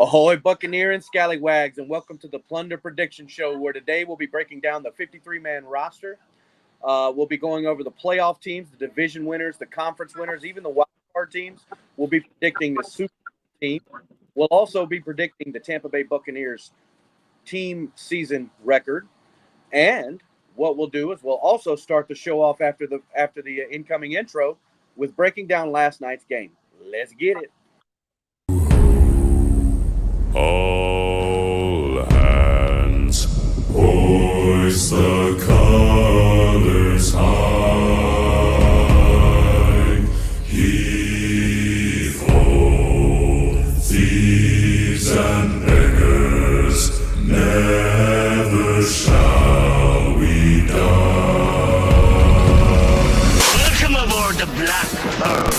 Ahoy, Buccaneer and Scallywags, and welcome to the Plunder Prediction Show, where today we'll be breaking down the 53-man roster. We'll be going over the playoff teams, the division winners, the conference winners, even the wild card teams. We'll be predicting the Super Bowl team. We'll also be predicting the Tampa Bay Buccaneers team season record. And what we'll do is we'll also start the show off after the incoming intro with breaking down last night's game. Let's get it. All hands, hoist the colors high. Heave ho, thieves and beggars, never shall we die. Welcome aboard the Blackbird.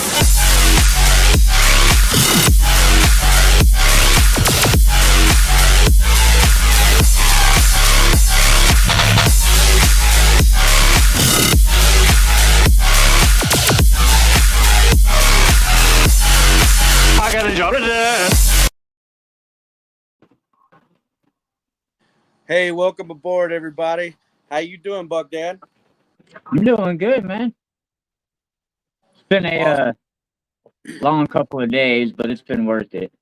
Hey, welcome aboard, everybody. How you doing, BucDad? I'm doing good, man. It's been a long couple of days, but it's been worth it.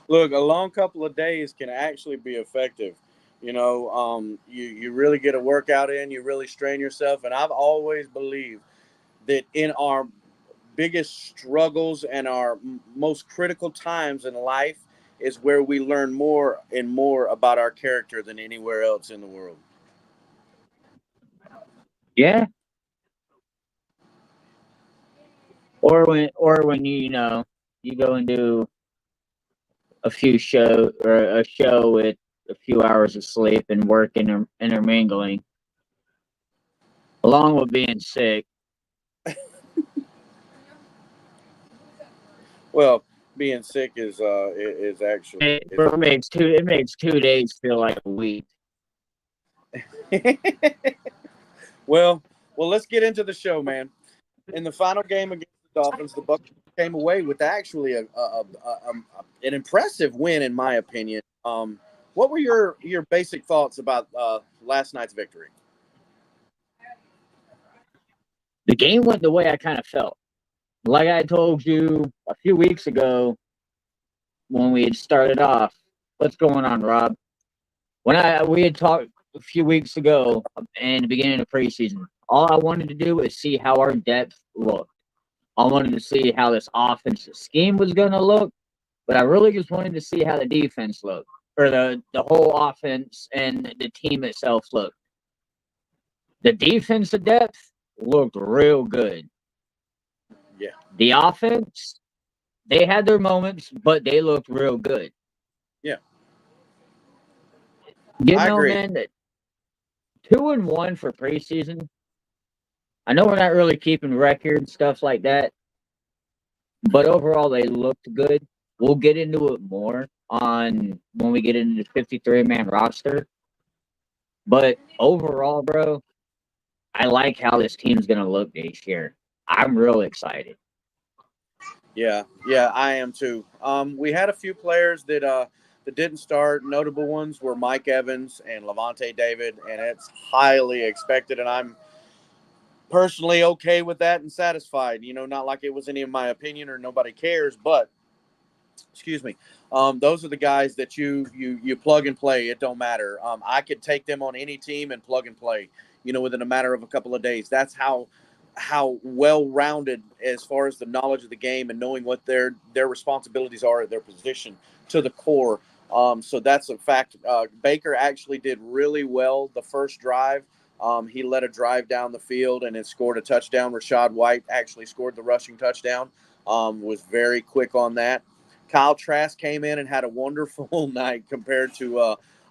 Look, a long couple of days can actually be effective. You know, you really get a workout in, you really strain yourself. And I've always believed that in our biggest struggles and our most critical times in life is where we learn more and more about our character than anywhere else in the world. Yeah. Or when you go and do a show with a few hours of sleep and work intermingling, along with being sick. Well, being sick is actually It makes 2 days feel like a week. well, let's get into the show, man. In the final game against the Dolphins, the Bucs came away with actually an impressive win, in my opinion. What were your basic thoughts about last night's victory? The game went the way I kind of felt. Like I told you a few weeks ago when we had started off. What's going on, Rob? We had talked a few weeks ago in the beginning of preseason, all I wanted to do was see how our depth looked. I wanted to see how this offensive scheme was going to look, but I really just wanted to see how the defense looked, or the whole offense and the team itself looked. The defensive depth looked real good. Yeah. The offense, they had their moments, but they looked real good. Yeah. I agree. Man, that 2-1 for preseason. I know we're not really keeping records, stuff like that, but overall they looked good. We'll get into it more when we get into the 53-man roster. But overall, bro, I like how this team's going to look this year. I'm real excited. Yeah, I am too. We had a few players that didn't start. Notable ones were Mike Evans and Levante David, and it's highly expected, and I'm personally okay with that and satisfied. You know, not like it was any of my opinion or nobody cares, but excuse me. Those are the guys that you plug and play. It don't matter. I could take them on any team and plug and play, you know, within a matter of a couple of days. That's how well-rounded as far as the knowledge of the game and knowing what their responsibilities are at their position to the core. So that's a fact. Baker actually did really well the first drive. He led a drive down the field and it scored a touchdown. Rachaad White actually scored the rushing touchdown. Was very quick on that. Kyle Trask came in and had a wonderful night compared to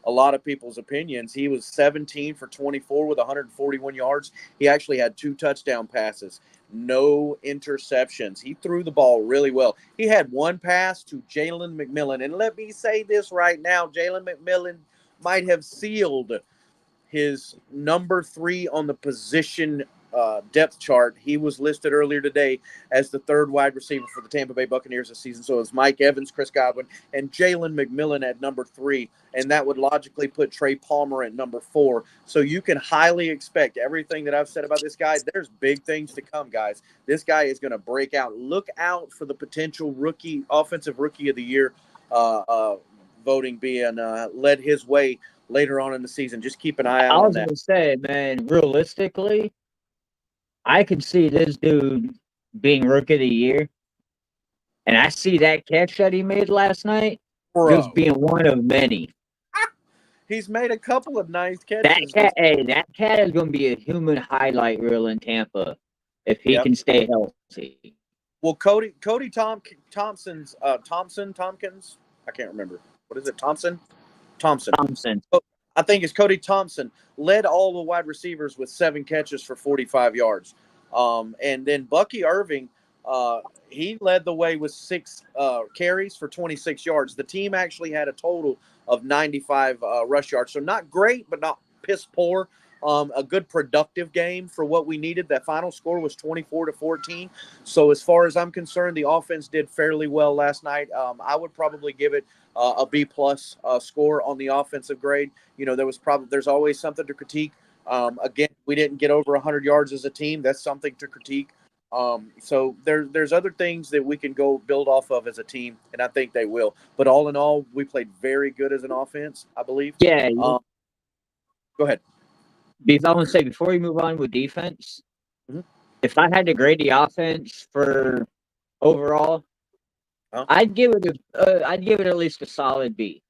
a lot of people's opinions. He was 17 for 24 with 141 yards. He actually had 2 touchdown passes, no interceptions. He threw the ball really well. He had one pass to Jalen McMillan. And let me say this right now, Jalen McMillan might have sealed his number 3 on the position depth chart, he was listed earlier today as the third wide receiver for the Tampa Bay Buccaneers this season. So it's Mike Evans, Chris Godwin, and Jalen McMillan at number 3, and that would logically put Trey Palmer at number 4. So you can highly expect everything that I've said about this guy. There's big things to come, guys. This guy is going to break out. Look out for the potential offensive rookie of the year voting being led his way later on in the season. Just keep an eye out on that. I was going to say, man, realistically, I could see this dude being rookie of the year. And I see that catch that he made last night just being one of many. He's made a couple of nice catches. That cat is going to be a human highlight reel in Tampa if he can stay healthy. Well, Cody Tompkins, I can't remember. What is it, Thompson? I think it's Cody Thompson, led all the wide receivers with 7 catches for 45 yards. And then Bucky Irving, he led the way with 6 carries for 26 yards. The team actually had a total of 95 rush yards. So not great, but not piss poor. A good productive game for what we needed. That final score was 24-14. So as far as I'm concerned, the offense did fairly well last night. I would probably give it a B+ score on the offensive grade. You know, there's always something to critique. Again, we didn't get over 100 yards as a team. That's something to critique. So there's other things that we can go build off of as a team, and I think they will. But all in all, we played very good as an offense, I believe. Yeah. Go ahead. Because I want to say, before we move on with defense, if I had to grade the offense for overall, I'd give it at least a solid B.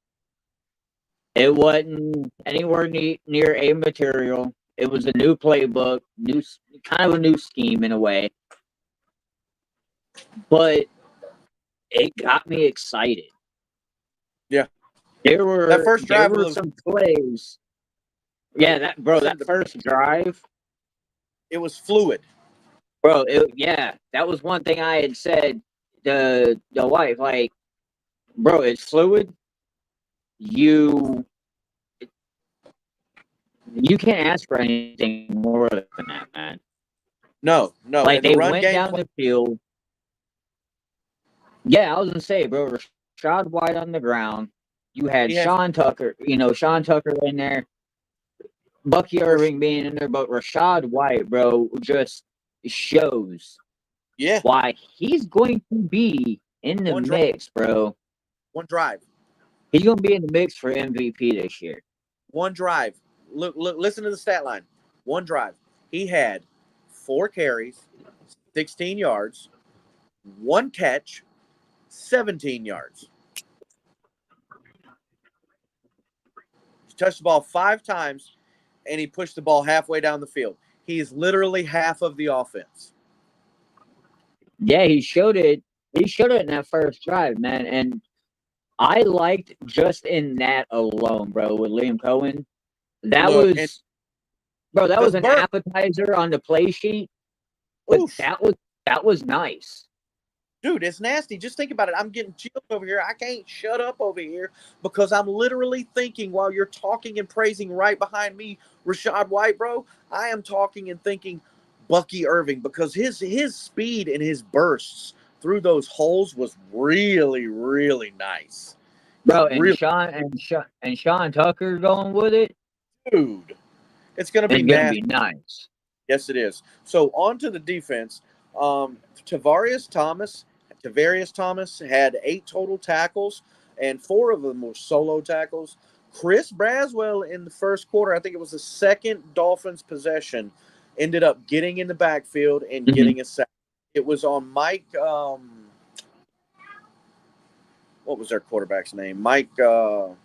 It wasn't anywhere near A material. It was a new playbook, kind of a new scheme in a way, but it got me excited. Yeah, there were some plays. Yeah, that first drive, it was fluid. Bro, that was one thing I had said to the wife. Like, bro, it's fluid. You can't ask for anything more than that, man. No. Like, they went down the field. Yeah, I was going to say, bro, Rashad White on the ground. You had Sean Tucker in there. Bucky Irving being in there, but Rashad White, bro, just shows why he's going to be in the mix, bro. One drive. He's going to be in the mix for MVP this year. One drive. Look, listen to the stat line. One drive. He had 4 carries, 16 yards, 1 catch, 17 yards. He touched the ball 5 times, and he pushed the ball halfway down the field. He is literally half of the offense. Yeah, he showed it. He showed it in that first drive, man. And I liked just in that alone, bro, with Liam Cohen. That was an appetizer on the play sheet. But that was nice. Dude, it's nasty. Just think about it. I'm getting chills over here. I can't shut up over here because I'm literally thinking while you're talking and praising right behind me, Rashad White, bro, I am talking and thinking Bucky Irving because his speed and his bursts through those holes was really, really nice. Bro, and Sean Tucker going with it. Dude, it's going to be nice. Yes, it is. So on to the defense. Tavarius Thomas had 8 total tackles, and 4 of them were solo tackles. Chris Braswell in the first quarter, I think it was the second Dolphins possession, ended up getting in the backfield and getting a sack. It was on Mike. What was their quarterback's name? Mike White.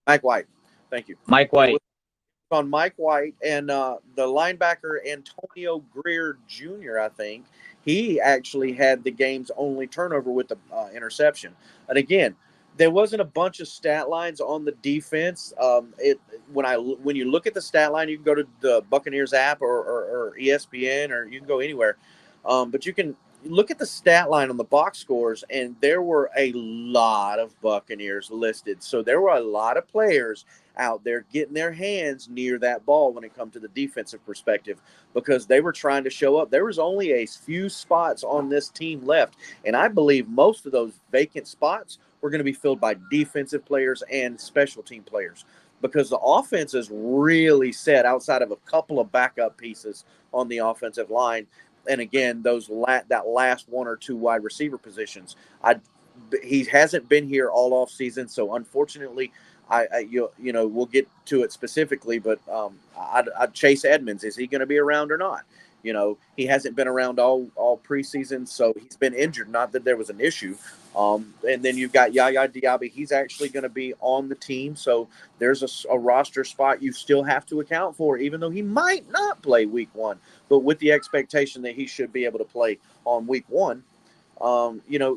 Mike White. Thank you. Mike White. On Mike White and the linebacker Antonio Greer Jr., I think. He actually had the game's only turnover with the interception. And again, there wasn't a bunch of stat lines on the defense. When you look at the stat line, you can go to the Buccaneers app or ESPN, or you can go anywhere. But you can look at the stat line on the box scores, and there were a lot of Buccaneers listed. So there were a lot of players out there getting their hands near that ball when it comes to the defensive perspective, because they were trying to show up. There was only a few spots on this team left, and I believe most of those vacant spots were going to be filled by defensive players and special team players, because the offense is really set outside of a couple of backup pieces on the offensive line. And again, that last one or two wide receiver positions, he hasn't been here all off season, so unfortunately, we'll get to it specifically, but Chase Edmonds, is he going to be around or not? He hasn't been around all preseason, so he's been injured. Not that there was an issue. And then you've got Yaya Diaby. He's actually going to be on the team, so there's a roster spot you still have to account for, even though he might not play week one, but with the expectation that he should be able to play on week one.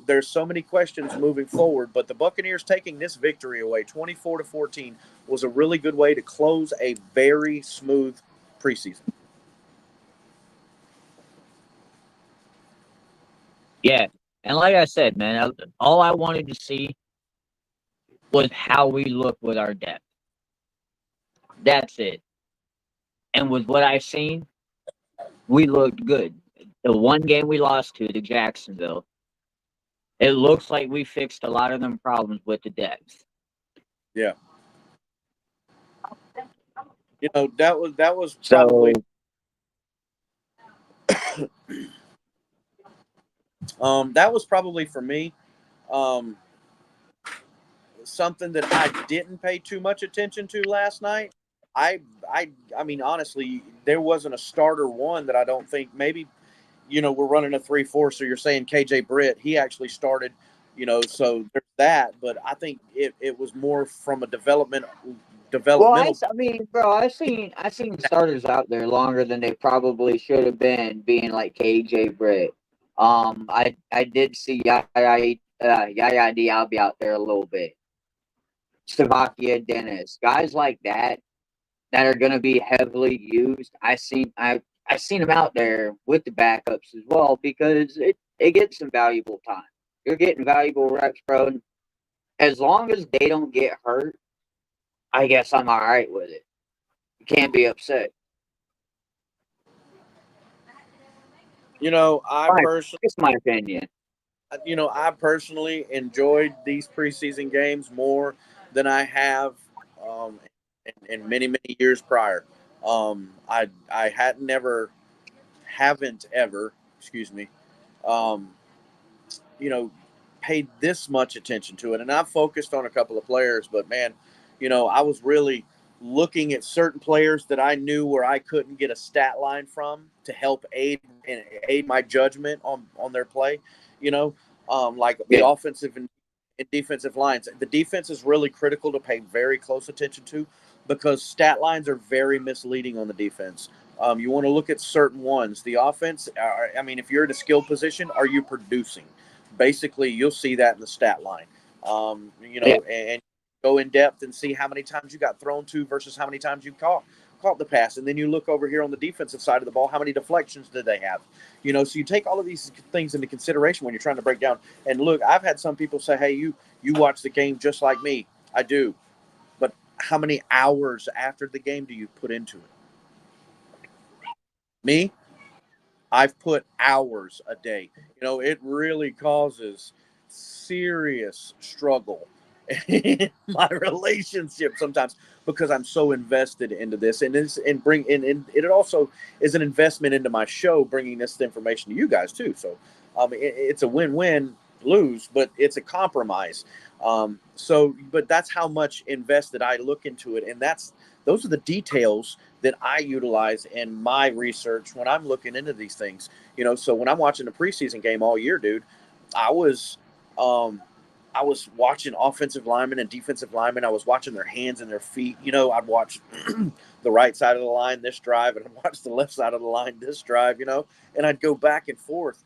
There's so many questions moving forward, but the Buccaneers taking this victory away 24-14 was a really good way to close a very smooth preseason. Yeah. And like I said, man, all I wanted to see was how we look with our depth. That's it. And with what I've seen, we looked good. The one game we lost to Jacksonville, it looks like we fixed a lot of them problems with the depth. Yeah. That was probably that was probably for me something that I didn't pay too much attention to last night. I mean, honestly, there wasn't a starter one that I don't think maybe, we're running a 3-4. So you're saying KJ Britt, he actually started, so there's that. But I think it was more from a developmental. Well, I mean, bro, I seen starters out there longer than they probably should have been, being like KJ Britt. I did see Yaya Diaby out there a little bit. Stavakia Dennis, guys like that are going to be heavily used. I seen them out there with the backups as well, because it gets some valuable time. You're getting valuable reps, bro. As long as they don't get hurt, I guess I'm all right with it. You can't be upset. It's my opinion. I personally enjoyed these preseason games more than I have in many, many years prior. I haven't ever, paid this much attention to it. And I've focused on a couple of players, but man, I was really looking at certain players that I knew where I couldn't get a stat line from to help aid my judgment on their play. Like the offensive and defensive lines. The defense is really critical to pay very close attention to, because stat lines are very misleading on the defense. You want to look at certain ones. The offense, if you're in a skill position, are you producing? Basically, you'll see that in the stat line. And go in depth and see how many times you got thrown to versus how many times you caught the pass. And then you look over here on the defensive side of the ball, how many deflections did they have? So you take all of these things into consideration when you're trying to break down. And look, I've had some people say, hey, you watch the game just like me. I do. But how many hours after the game do you put into it? Me? I've put hours a day. It really causes serious struggle in my relationship sometimes, because I'm so invested into this, and it also is an investment into my show, bringing this information to you guys too. So it's a win-win lose, but it's a compromise. But that's how much invested I look into it, and those are the details that I utilize in my research when I'm looking into these things. So when I'm watching the preseason game all year, dude, I was watching offensive linemen and defensive linemen. I was watching their hands and their feet. I'd watch the right side of the line this drive, and I'd watch the left side of the line this drive, and I'd go back and forth.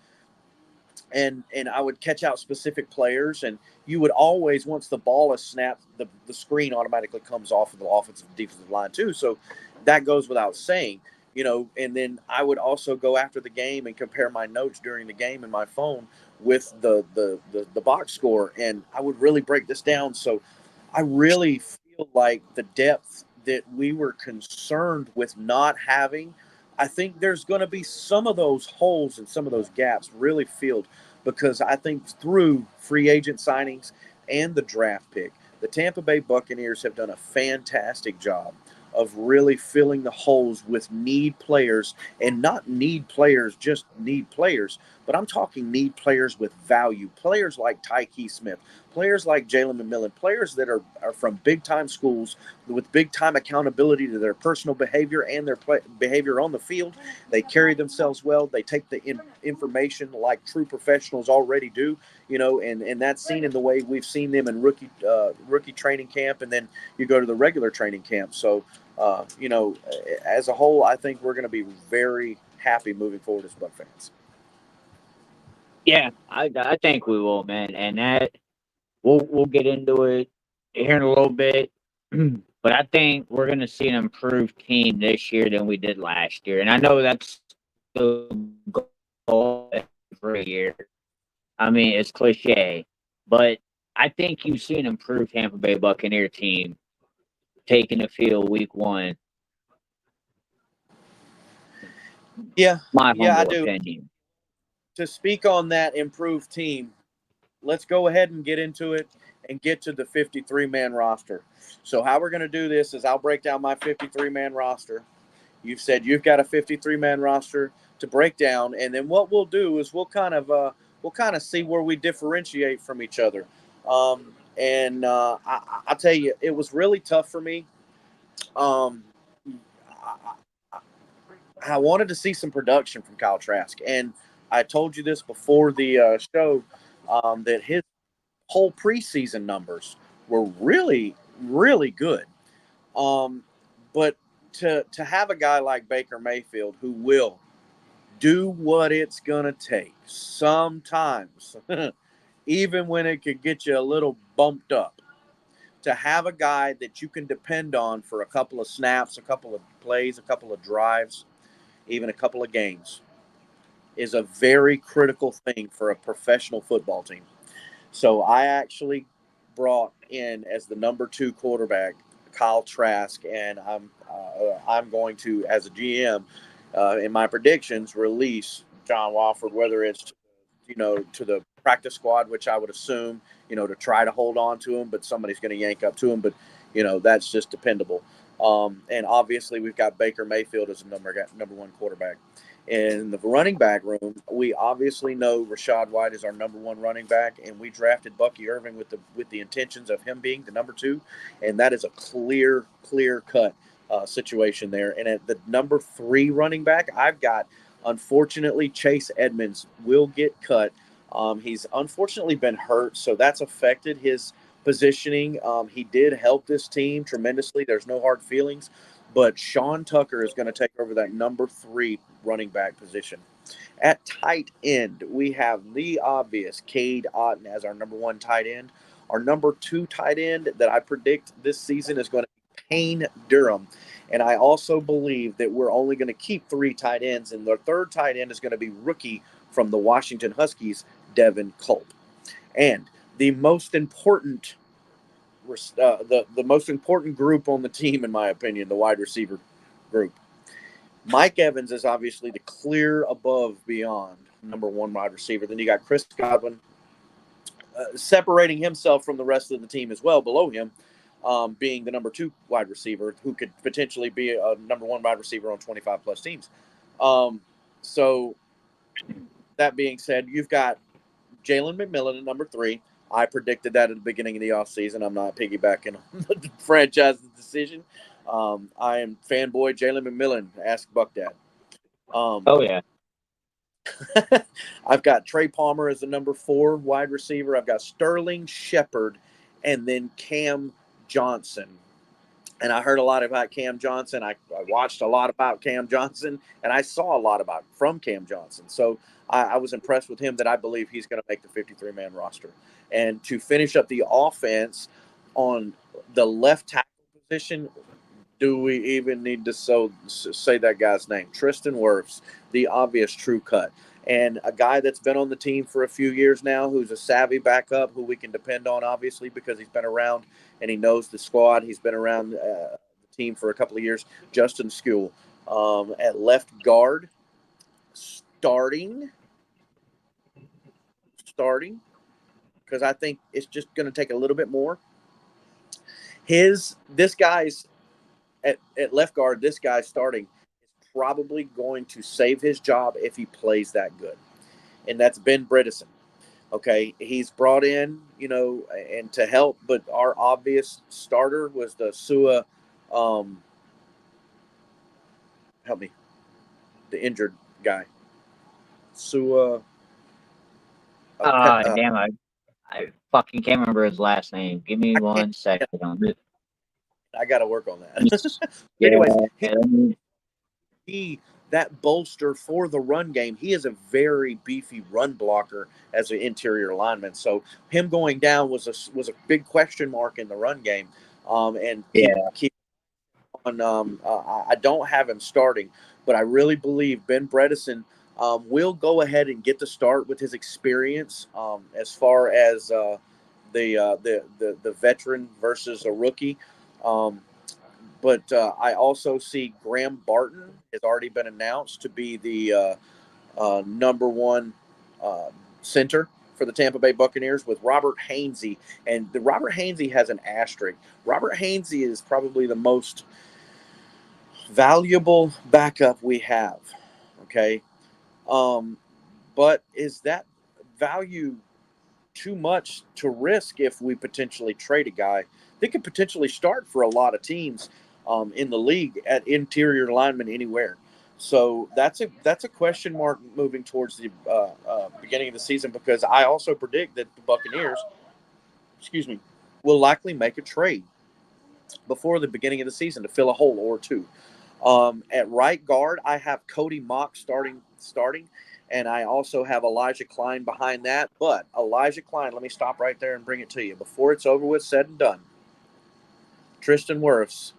And I would catch out specific players, and you would always, once the ball is snapped, the screen automatically comes off of the offensive and defensive line too. So that goes without saying, and then I would also go after the game and compare my notes during the game in my phone with the box score, and I would really break this down. So I really feel feel like the depth that we were concerned with not having, I think there's going to be some of those holes and some of those gaps really filled, because I think through free agent signings and the draft pick, the Tampa Bay Buccaneers have done a fantastic job of really filling the holes with need players, and not need players, just need players, but I'm talking need players with value. Players like Tyke Smith, players like Jalen McMillan, players that are from big time schools with big time accountability to their personal behavior and their behavior on the field. They carry themselves well. They take the information like true professionals already do, and that's seen in the way we've seen them in rookie training camp, and then you go to the regular training camp. So, as a whole, I think we're going to be very happy moving forward as Buc fans. Yeah, I think we will, man, and that we'll get into it here in a little bit. But I think we're going to see an improved team this year than we did last year, and I know that's the goal every year. I mean, it's cliche, but I think you see an improved Tampa Bay Buccaneer team taking the field week one. Yeah, My I humble do. opinion. To speak on that improved team, let's go ahead and get into it and get to the 53-man roster. So how we're going to do this is I'll break down my 53-man roster. You've said you've got a 53-man roster to break down, and then what we'll do is we'll kind of see where we differentiate from each other. I'll tell you, it was really tough for me. I wanted to see some production from Kyle Trask, and I told you this before the show, that his whole preseason numbers were really, really good. But to have a guy like Baker Mayfield who will do what it's gonna take sometimes, even when it could get you a little bumped up, to have a guy that you can depend on for a couple of snaps, a couple of plays, a couple of drives, even a couple of games, is a very critical thing for a professional football team. So I actually brought in as the number 2 quarterback Kyle Trask, and I'm going to, as a GM, in my predictions, release John Wofford, whether it's to the practice squad, which I would assume to try to hold on to him, but somebody's going to yank up to him. But that's just dependable. And obviously, we've got Baker Mayfield as a number 1 quarterback. In the running back room, we obviously know Rachaad White is our number 1 running back, and we drafted Bucky Irving with the intentions of him being the number 2, and that is a clear cut situation there. And at the number 3 running back, I've got, unfortunately, Chase Edmonds will get cut. He's unfortunately been hurt, so that's affected his positioning. He did help this team tremendously. There's no hard feelings. But Sean Tucker is going to take over that number 3 running back position. At tight end, we have the obvious Cade Otton as our number 1 tight end. Our number 2 tight end that I predict this season is going to be Payne Durham. And I also believe that we're only going to keep 3 tight ends, and the 3rd tight end is going to be rookie from the Washington Huskies, Devin Culp. And the most important the most important group on the team, in my opinion, the wide receiver group. Mike Evans is obviously the clear above beyond number 1 wide receiver. Then you got Chris Godwin separating himself from the rest of the team as well, below him, being the number 2 wide receiver who could potentially be a number 1 wide receiver on 25-plus teams. So that being said, you've got Jalen McMillan at number 3. I predicted that at the beginning of the offseason. I'm not piggybacking on the franchise's decision. I am fanboy Jalen McMillan. Ask BucDad. Oh, yeah. I've got Trey Palmer as the number 4 wide receiver. I've got Sterling Shepard and then Cam Johnson. And I heard a lot about Cam Johnson. I watched a lot about Cam Johnson, and I saw a lot from Cam Johnson. So I was impressed with him that I believe he's going to make the 53-man roster. And to finish up the offense on the left tackle position, do we even need to say that guy's name? Tristan Wirfs, the obvious true cut. and a guy that's been on the team for a few years now, who's a savvy backup, who we can depend on, obviously, because he's been around and he knows the squad. He's been around the team for a couple of years. Justin Skule at left guard, starting, because I think it's just going to take a little bit more. This guy's at left guard. This guy's starting is probably going to save his job if he plays that good, and that's Ben Bredesen. Okay, he's brought in, and to help, but our obvious starter was the Sua. Help me, the injured guy, Sua. Damn, I fucking can't remember his last name. Give me 1 second on this. I got to work on that. Anyways, that bolster for the run game. He is a very beefy run blocker as an interior lineman. So him going down was a big question mark in the run game. And keep on. I don't have him starting, but I really believe Ben Bredesen will go ahead and get the start with his experience as far as the veteran versus a rookie. But I also see Graham Barton has already been announced to be the number one center for the Tampa Bay Buccaneers with Robert Hainsey. And the Robert Hainsey has an asterisk. Robert Hainsey is probably the most valuable backup we have. Okay. But is that value too much to risk if we potentially trade a guy that could potentially start for a lot of teams in the league at interior lineman anywhere? So that's a question mark moving towards the beginning of the season, because I also predict that the Buccaneers, will likely make a trade before the beginning of the season to fill a hole or two. At right guard, I have Cody Mock starting, and I also have Elijah Klein behind that. But Elijah Klein, let me stop right there and bring it to you. Before it's over with, said and done, Tristan Wirfs,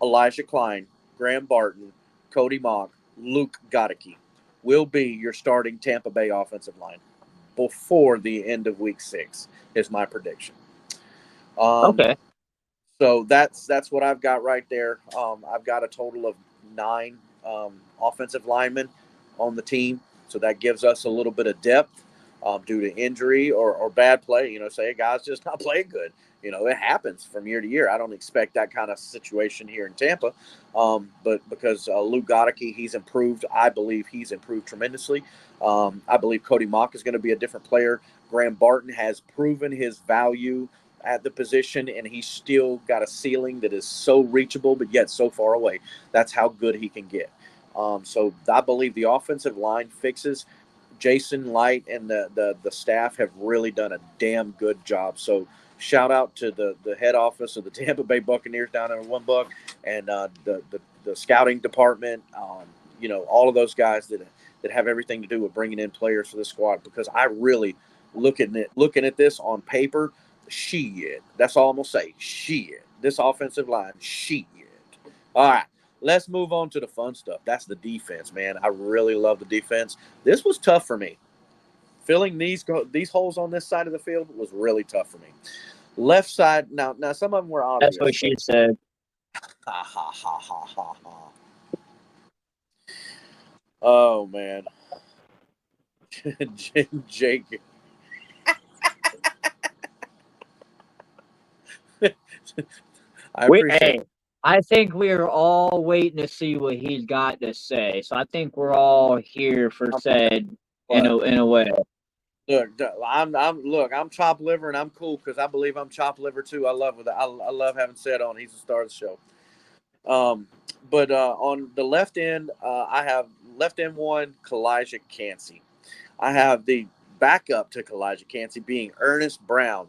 Elijah Klein, Graham Barton, Cody Mock, Luke Goedeke will be your starting Tampa Bay offensive line before the end of Week 6 is my prediction. Okay. So that's what I've got right there. I've got a total of 9 offensive linemen on the team, so that gives us a little bit of depth due to injury or bad play. Say a guy's just not playing good. It happens from year to year. I don't expect that kind of situation here in Tampa, but because Luke Goedeke, he's improved. I believe he's improved tremendously. I believe Cody Mock is going to be a different player. Graham Barton has proven his value at the position, and he's still got a ceiling that is so reachable, but yet so far away. That's how good he can get. So I believe the offensive line fixes. Jason Light and the staff have really done a damn good job. So shout out to the head office of the Tampa Bay Buccaneers down in One Buck, and the scouting department. All of those guys that have everything to do with bringing in players for the squad. Because I really looking at this on paper. Shit. That's all I'm going to say. Shit. This offensive line, shit. All right. Let's move on to the fun stuff. That's the defense, man. I really love the defense. This was tough for me. Filling these holes on this side of the field was really tough for me. Left side, now some of them were obvious. That's what she said. Ha, ha, ha, ha, ha, ha. Oh, man. Jake. I appreciate it. I think we're all waiting to see what he's got to say. So I think we're all here for Ced in a way. Look, I'm chopped liver, and I'm cool because I believe I'm chopped liver too. I love having Ced on. He's the star of the show. But on the left end, I have left end one, Kalijah Cansey. I have the backup to Kalijah Cansey being Ernest Brown.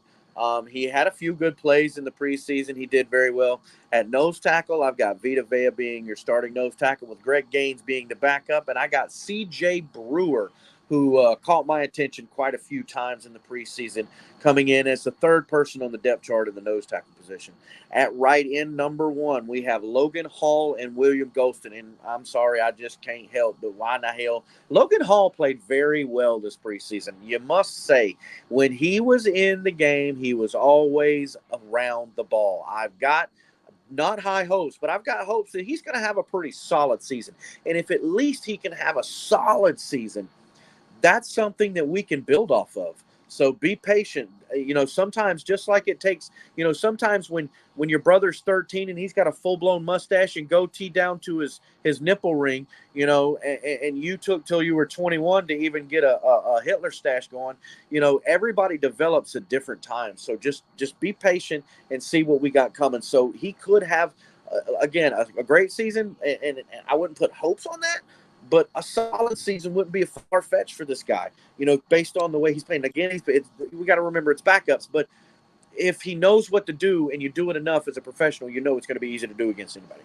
He had a few good plays in the preseason. He did very well. At nose tackle, I've got Vita Vea being your starting nose tackle with Greg Gaines being the backup. And I got C.J. Brewer who caught my attention quite a few times in the preseason, coming in as the third person on the depth chart in the nose tackle position. At right end number 1, we have Logan Hall and William Golston. And I'm sorry, I just can't help, but why in the hell? Logan Hall played very well this preseason. You must say, when he was in the game, he was always around the ball. I've got not high hopes, but I've got hopes that he's going to have a pretty solid season. And if at least he can have a solid season, that's something that we can build off of. So be patient. Sometimes just like it takes, sometimes when your brother's 13 and he's got a full-blown mustache and goatee down to his nipple ring, and you took till you were 21 to even get a Hitler stash going, everybody develops at different times. So just be patient and see what we got coming. So he could have, again, a great season, and I wouldn't put hopes on that, but a solid season wouldn't be a far-fetched for this guy, based on the way he's playing. Again, we got to remember it's backups, but if he knows what to do and you do it enough as a professional, it's going to be easy to do against anybody.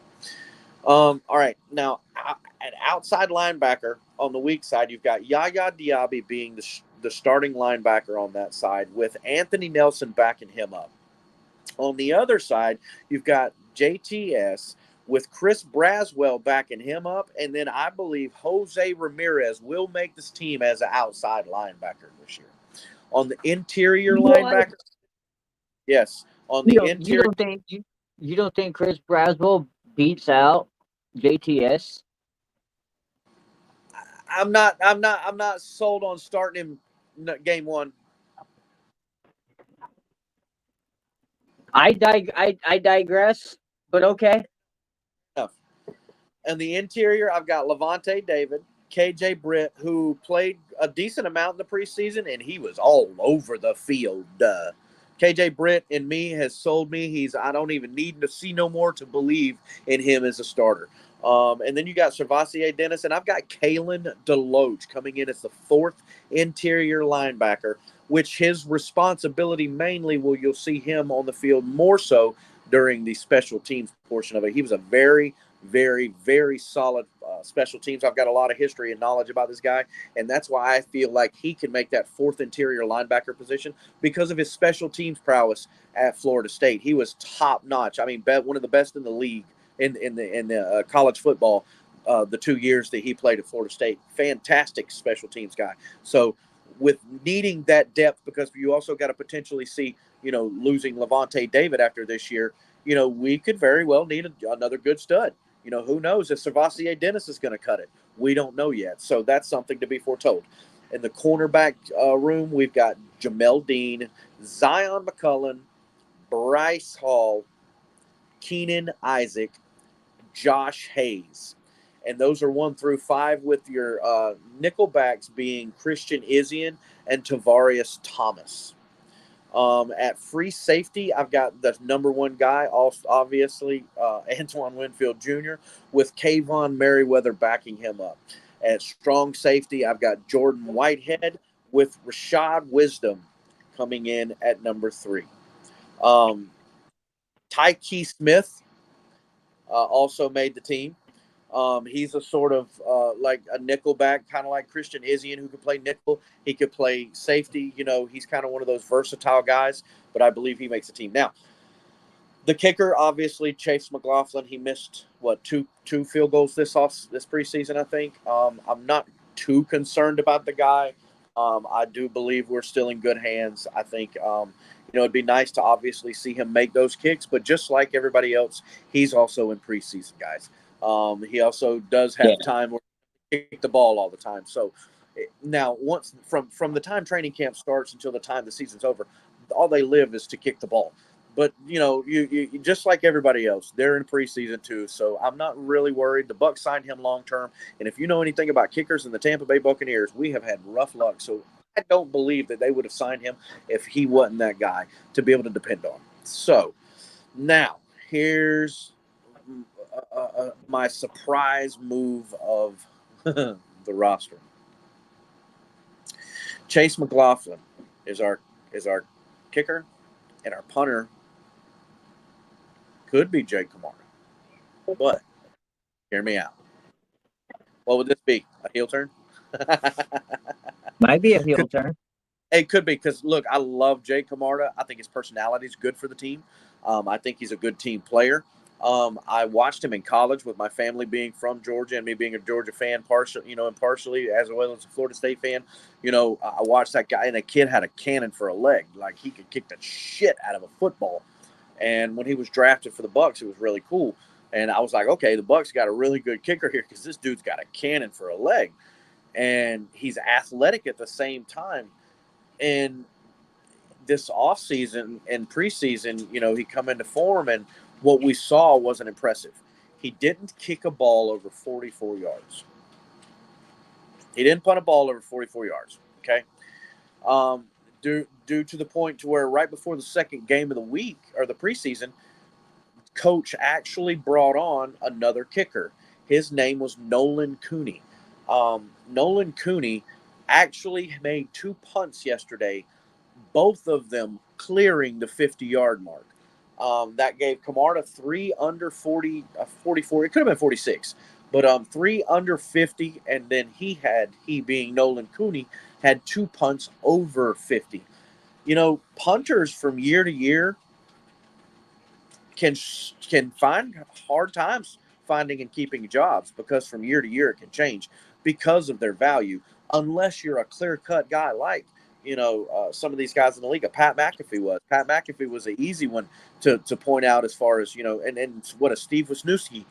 All right. Now, at outside linebacker on the weak side, you've got Yaya Diaby being the starting linebacker on that side, with Anthony Nelson backing him up. On the other side, you've got JTS with Chris Braswell backing him up, and then I believe Jose Ramirez will make this team as an outside linebacker this year. On the interior linebacker, yes. On the interior, you don't think Chris Braswell beats out JTS? I'm not sold on starting him game 1. I digress, but okay. On the interior, I've got Levante David, KJ Britt, who played a decent amount in the preseason, and he was all over the field. KJ Britt and me has sold me. I don't even need to see no more to believe in him as a starter. And then you got Servassier Dennis, and I've got Kalen Deloach coming in as the 4th interior linebacker, which his responsibility mainly you'll see him on the field more so during the special teams portion of it. He was a very, very, very solid special teams. I've got a lot of history and knowledge about this guy, and that's why I feel like he can make that 4th interior linebacker position because of his special teams prowess at Florida State. He was top notch. I mean, one of the best in the league in the college football. The 2 years that he played at Florida State, fantastic special teams guy. So with needing that depth, because you also got to potentially see, losing Levante David after this year, we could very well need another good stud. Who knows if Servassier Dennis is going to cut it? We don't know yet. So that's something to be foretold. In the cornerback room, we've got Jamel Dean, Zion McCullen, Bryce Hall, Keenan Isaac, Josh Hayes. And those are 1 through 5, with your nickelbacks being Christian Isian and Tavarius Thomas. At free safety, I've got the number 1 guy, obviously, Antoine Winfield Jr., with Kayvon Merriweather backing him up. At strong safety, I've got Jordan Whitehead with Rashad Wisdom coming in at number 3. Tyke Smith also made the team. He's a sort of like a nickel back, kind of like Christian Isian, who could play nickel. He could play safety. He's kind of one of those versatile guys, but I believe he makes the team. Now, the kicker, obviously, Chase McLaughlin. He missed, two field goals this preseason, I think. I'm not too concerned about the guy. I do believe we're still in good hands. I think, it'd be nice to obviously see him make those kicks, but just like everybody else, he's also in preseason, guys. He also does have time where he kick the ball all the time. So now, once from the time training camp starts until the time the season's over, all they live is to kick the ball. But you just like everybody else, they're in preseason too. So I'm not really worried. The Bucs signed him long term, and if you know anything about kickers in the Tampa Bay Buccaneers, we have had rough luck. So I don't believe that they would have signed him if he wasn't that guy to be able to depend on. So now here's my surprise move of the roster. Chase McLaughlin is our kicker, and our punter could be Jake Kamara. But hear me out. What would this be? A heel turn? Might be a heel turn. It could be because look, I love Jake Camarda. I think his personality is good for the team. I think he's a good team player. I watched him in college with my family being from Georgia and me being a Georgia fan, impartially as well as a Florida State fan. I watched that guy, and the kid had a cannon for a leg. Like he could kick the shit out of a football. And when he was drafted for the Bucs, it was really cool. And I was like, okay, the Bucs got a really good kicker here because this dude's got a cannon for a leg, and he's athletic at the same time. And this offseason and preseason, he come into form, and what we saw wasn't impressive. He didn't kick a ball over 44 yards. He didn't punt a ball over 44 yards. Okay. Due to the point to where right before the second game of the week or the preseason, coach actually brought on another kicker. His name was Nolan Cooney. Nolan Cooney actually made 2 punts yesterday, both of them clearing the 50-yard mark. That gave Camarda 3 under 40, 44. It could have been 46, but 3 under 50. And then he being Nolan Cooney, had 2 punts over 50. Punters from year to year can find hard times finding and keeping jobs because from year to year it can change because of their value, unless you're a clear-cut guy like some of these guys in the league. Pat McAfee was. Pat McAfee was an easy one to point out as far as, and what a Steve Wisniewski,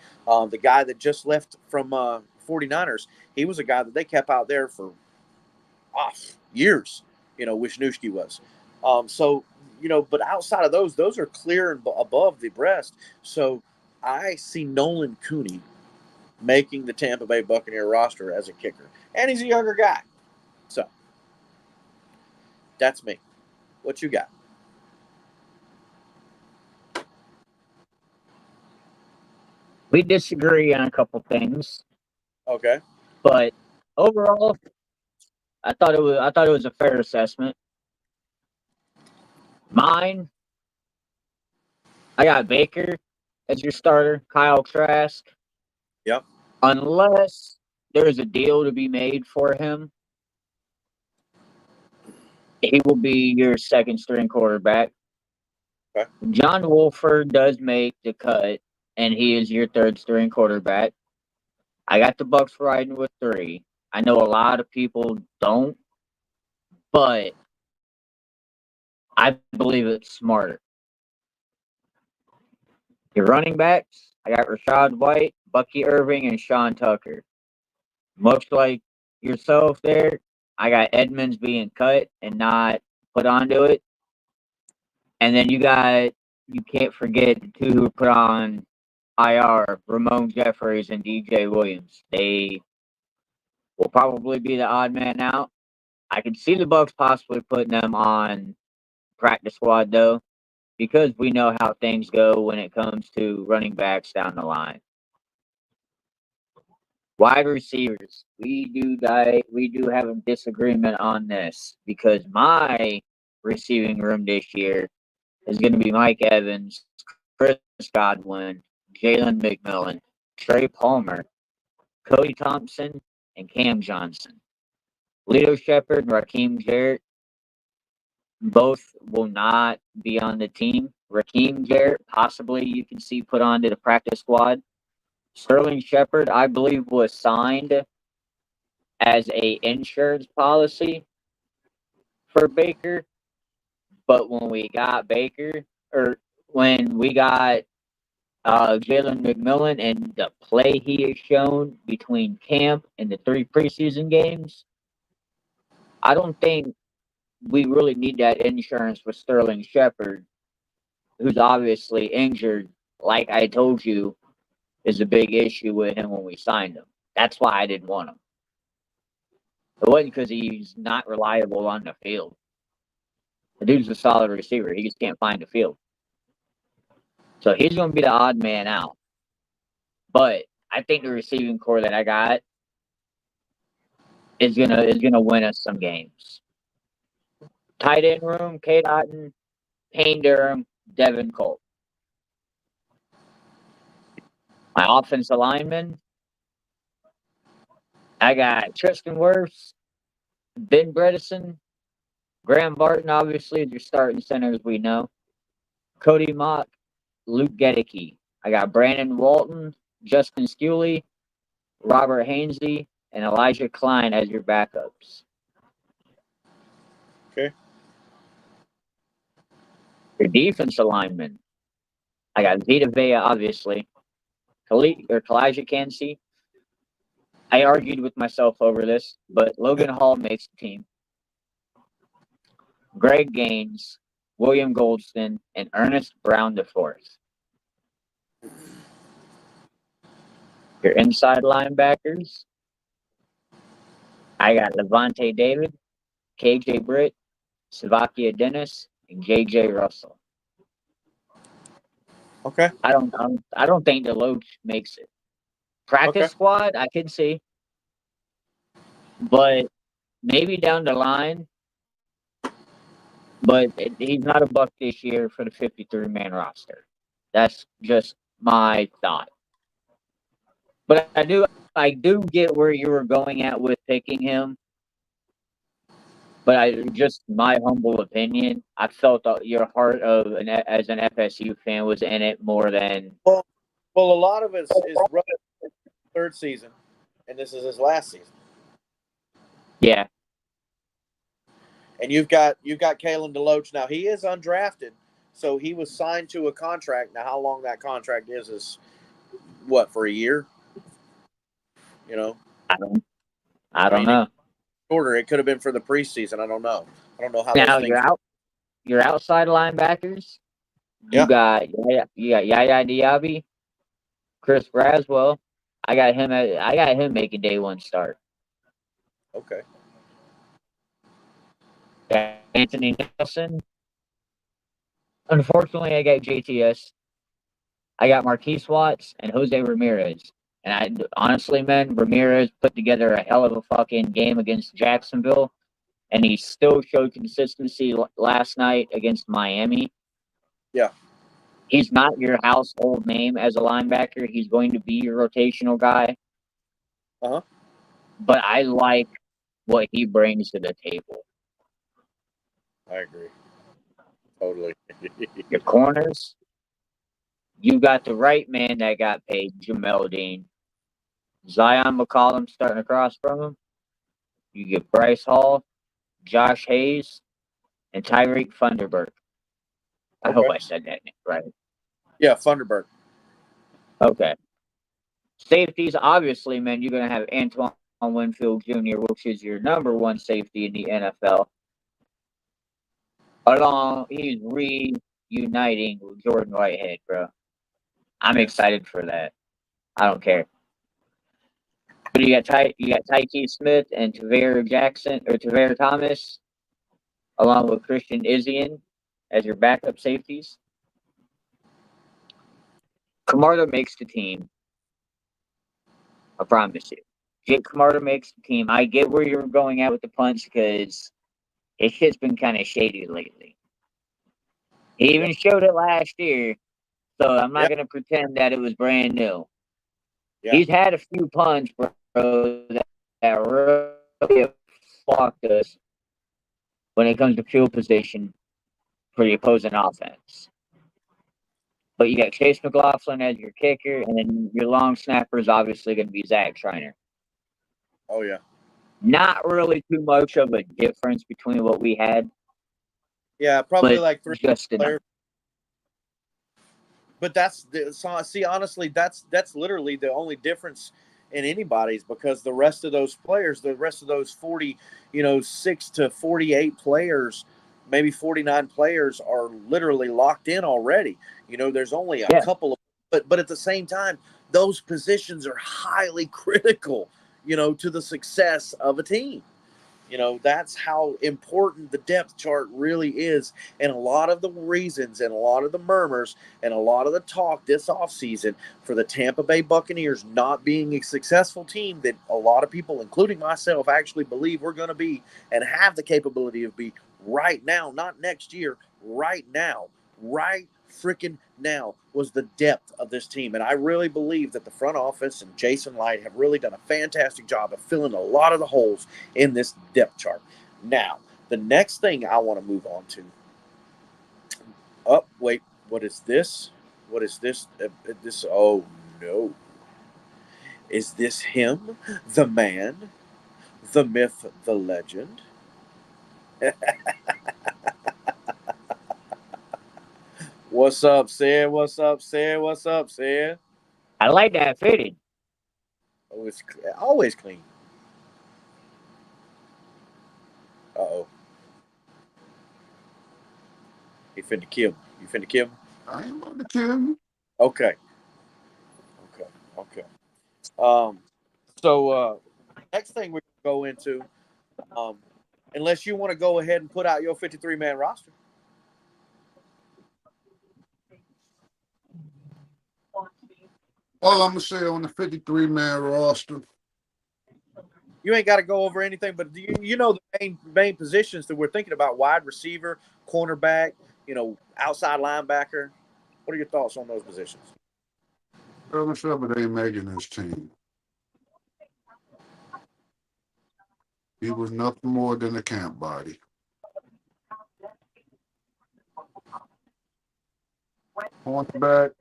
the guy that just left from 49ers. He was a guy that they kept out there for years, Wisniewski was. But outside of those are clear and above the breast. So I see Nolan Cooney making the Tampa Bay Buccaneer roster as a kicker. And he's a younger guy. So that's me. What you got? We disagree on a couple things, Okay. but overall, I thought it was a fair assessment. Mine, I got Baker as your starter, Kyle Trask. Yep. Unless there's a deal to be made for him, he will be your second string quarterback. Okay. John Wolford does make the cut, and he is your third string quarterback. I got the Bucs riding with 3. I know a lot of people don't, but I believe it's smarter. Your running backs, I got Rashad White, Bucky Irving, and Sean Tucker. Much like yourself there, I got Edmonds being cut and not put onto it. And then you can't forget the 2 who put on IR, Ramon Jeffries and DJ Williams. They will probably be the odd man out. I could see the Bucs possibly putting them on practice squad, though, because we know how things go when it comes to running backs down the line. Wide receivers, we do have a disagreement on this because my receiving room this year is going to be Mike Evans, Chris Godwin, Jalen McMillan, Trey Palmer, Cody Thompson, and Cam Johnson. Lito Shepard and Raheem Jarrett both will not be on the team. Raheem Jarrett, possibly you can see put onto the practice squad. Sterling Shepard, I believe, was signed as a insurance policy for Baker. But when we got Jalen McMillan and the play he has shown between camp and the 3 preseason games, I don't think we really need that insurance for Sterling Shepard, who's obviously injured. Like I told you, is a big issue with him when we signed him. That's why I didn't want him. It wasn't because he's not reliable on the field. The dude's a solid receiver. He just can't find the field. So he's going to be the odd man out. But I think the receiving core that I got is gonna win us some games. Tight end room: Kate Otten, Payne Durham, Devin Colt. My offensive lineman: I got Tristan Wirfs, Ben Bredesen, Graham Barton, obviously, is your starting center, as we know. Cody Mock, Luke Gedeke. I got Brandon Walton, Justin Sculey, Robert Hainsey, and Elijah Klein as your backups. Okay. Your defense alignment. I got Vita Vea, obviously. Kalijah Kancey. I argued with myself over this, but Logan Hall makes the team. Greg Gaines, William Goldston, and Ernest Brown IV. Your inside linebackers. I got Levante David, KJ Britt, Savakia Dennis, and JJ Russell. Okay. I don't think Deloach makes it. Practice squad, I can see. But maybe down the line. But he's not a Buck this year for the 53-man roster. That's just my thought. But I do get where you were going at with picking him. But just my humble opinion, I felt your heart as an FSU fan was in it more than. Well, a lot of it is third season, and this is his last season. Yeah. And you've got Kalen DeLoach. Now he is undrafted, so he was signed to a contract. Now how long that contract is what, for a year? You know, I don't know. Shorter. It could have been for the preseason. I don't know. I don't know how. Now those things... your outside linebackers. You got Yaya Diaby, Chris Braswell. I got him making day one start. Okay. Anthony Nelson. Unfortunately, I got JTS. I got Marquise Watts and Jose Ramirez. And honestly, man, Ramirez put together a hell of a fucking game against Jacksonville. And he still showed consistency last night against Miami. Yeah. He's not your household name as a linebacker. He's going to be your rotational guy. Uh-huh. But I like what he brings to the table. I agree. Totally. Your corners. You got the right man that got paid, Jamel Dean. Zion McCollum starting across from him. You get Bryce Hall, Josh Hayes, and Tyreek Funderburk. I hope I said that name right. Yeah, Funderburk. Okay. Safeties, obviously, man, you're going to have Antoine Winfield Jr., which is your number one safety in the NFL. He's reuniting with Jordan Whitehead, bro. I'm excited for that. I don't care. But you got Tyke Smith and Tavera Thomas, along with Christian Izzian as your backup safeties. Camardo makes the team. I promise you. Jake Camardo makes the team. I get where you're going at with the punch because his shit's been kind of shady lately. He even showed it last year, so I'm not going to pretend that it was brand new. Yeah. He's had a few punts, bro, that really fucked us when it comes to field position for the opposing offense. But you got Chase McLaughlin as your kicker, and then your long snapper is obviously going to be Zach Schreiner. Oh, yeah. Not really too much of a difference between what we had. Yeah, probably like three just players. But honestly, that's literally the only difference in anybody's, because the rest of those players, the rest of those 6 to 48 players, maybe 49 players are literally locked in already. There's only a couple of, but at the same time, those positions are highly critical, to the success of a team. That's how important the depth chart really is. And a lot of the reasons and a lot of the murmurs and a lot of the talk this offseason for the Tampa Bay Buccaneers not being a successful team that a lot of people, including myself, actually believe we're going to be and have the capability of be right now, not next year, right now, right freaking now was the depth of this team. And I really believe that the front office and Jason Light have really done a fantastic job of filling a lot of the holes in this depth chart. Now, the next thing I want to move on to. Oh, wait. What is this? What is this? Oh, no. Is this him? The man? The myth? The legend? What's up, Sid? What's up, Sid? What's up, Sid? I like that fitting. Oh, it's always clean. Uh-oh. He finna kill me. You finna kill me? I ain't going to kill you. Okay. So next thing we go into, unless you want to go ahead and put out your 53-man roster. All I'm going to say on the 53-man roster, You ain't got to go over anything, but you know the main positions that we're thinking about: wide receiver, cornerback, outside linebacker. What are your thoughts on those positions? Sterling Shepard ain't making this team. He was nothing more than a camp body. Cornerback,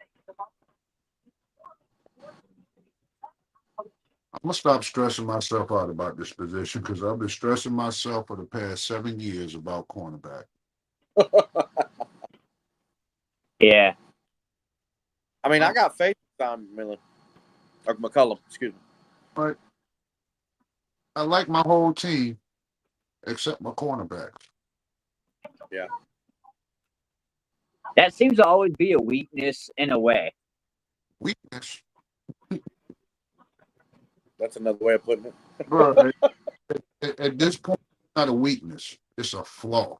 I'm going to stop stressing myself out about this position because I've been stressing myself for the past 7 years about cornerback. Yeah. I mean, I got faith in Don McCullum, excuse me. But I like my whole team except my cornerbacks. Yeah. That seems to always be a weakness in a way. Weakness? That's another way of putting it. Bro, at this point, it's not a weakness. It's a flaw.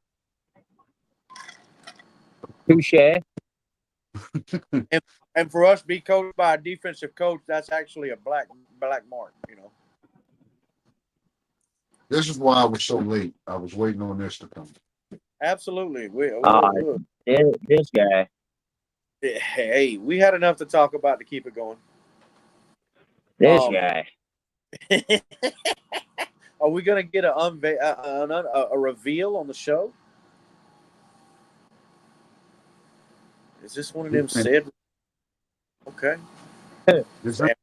Touche. And for us to be coached by a defensive coach, that's actually a black mark, This is why I was so late. I was waiting on this to come. Absolutely. This guy. Hey, we had enough to talk about to keep it going. This guy. Are we going to get a reveal on the show? Is this one of them said? Okay. This ain't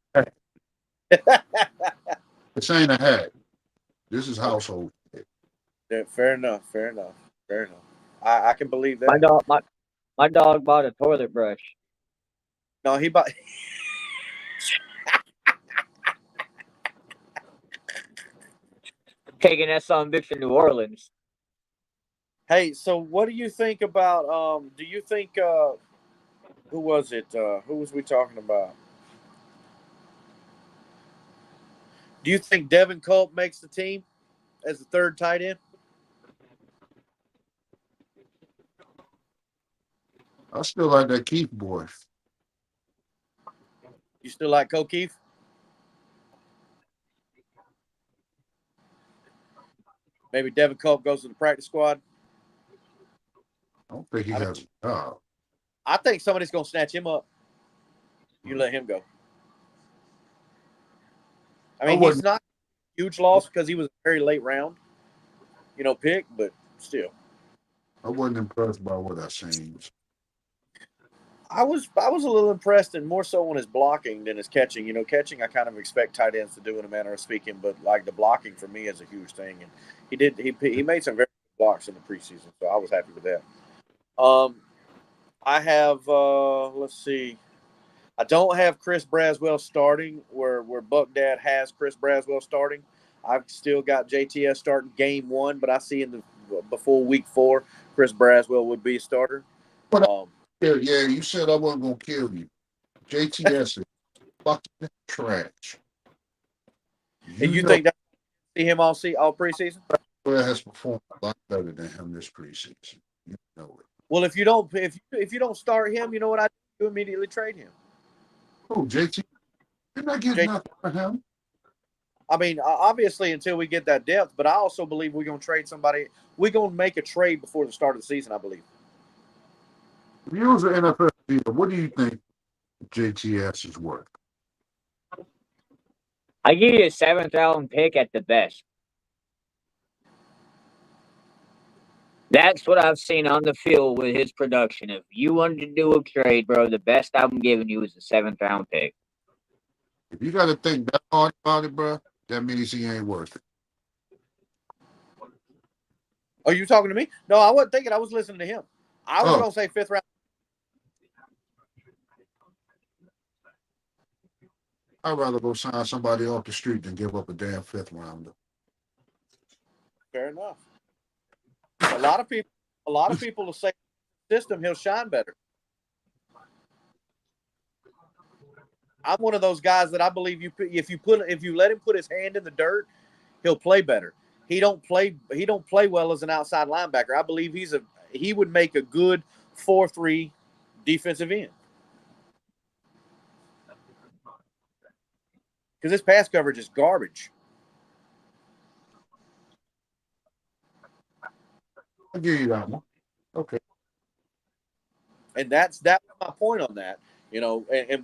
a hat. This is household. Yeah, fair enough. I can believe that. My dog bought a toilet brush. No, he bought. Taking that son bitch to New Orleans. Hey, so what do you think about? Do you think? Who was it? Who was we talking about? Do you think Devin Culp makes the team as the third tight end? I still like that Keith boy. You still like Keith? Maybe Devin Culp goes to the practice squad. I don't think he has a job. I think somebody's going to snatch him up. You let him go. I mean, he's not a huge loss because he was a very late round, pick, but still. I wasn't impressed by what I seen. I was a little impressed, and more so on his blocking than his catching. Catching I kind of expect tight ends to do in a manner of speaking, but like the blocking for me is a huge thing, and he made some very good blocks in the preseason, so I was happy with that. I have let's see, I don't have Chris Braswell starting where BucDad has Chris Braswell starting. I've still got JTS starting game 1, but I see before week 4, Chris Braswell would be a starter. Yeah, you said I wasn't going to kill you. JTS is fucking trash. You think that see him all preseason? Braswell has performed a lot better than him this preseason. You know it. Well, if you don't start him, you know what I do? You immediately trade him. Oh, JT, you're not getting nothing for him. I mean, obviously until we get that depth, but I also believe we're going to trade somebody. We're going to make a trade before the start of the season, I believe. If you was an NFL dealer, what do you think JTS is worth? I give you a 7th-round pick at the best. That's what I've seen on the field with his production. If you wanted to do a trade, bro, the best I'm giving you is a 7th-round pick. If you got to think that hard about it, bro, that means he ain't worth it. Are you talking to me? No, I wasn't thinking. I was listening to him. I was going to say 5th round. I'd rather go sign somebody off the street than give up a damn 5th rounder. Fair enough. A lot of people will say system he'll shine better. I'm one of those guys that I believe if you let him put his hand in the dirt, he'll play better. He don't play well as an outside linebacker. I believe he would make a good 4-3 defensive end. Because his pass coverage is garbage. I'll give you that one. Okay. And that's my point on that.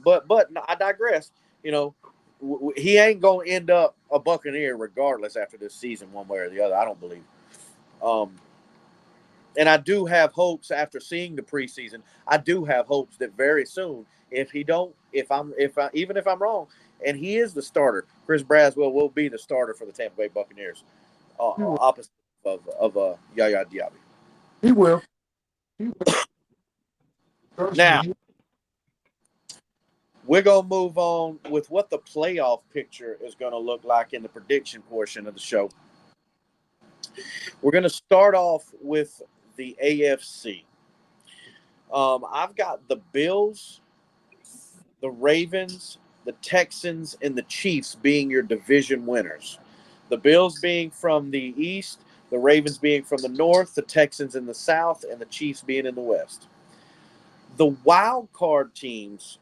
But I digress. He ain't gonna end up a Buccaneer regardless after this season, one way or the other. I don't believe. And I do have hopes after seeing the preseason. I do have hopes that very soon, even if I'm wrong, and he is the starter, Chris Braswell will be the starter for the Tampa Bay Buccaneers, opposite of Yaya Diaby. He will. Now, we're going to move on with what the playoff picture is going to look like in the prediction portion of the show. We're going to start off with the AFC. I've got the Bills, the Ravens, the Texans, and the Chiefs being your division winners. The Bills being from the East, the Ravens being from the North, the Texans in the South, and the Chiefs being in the West. The wild card teams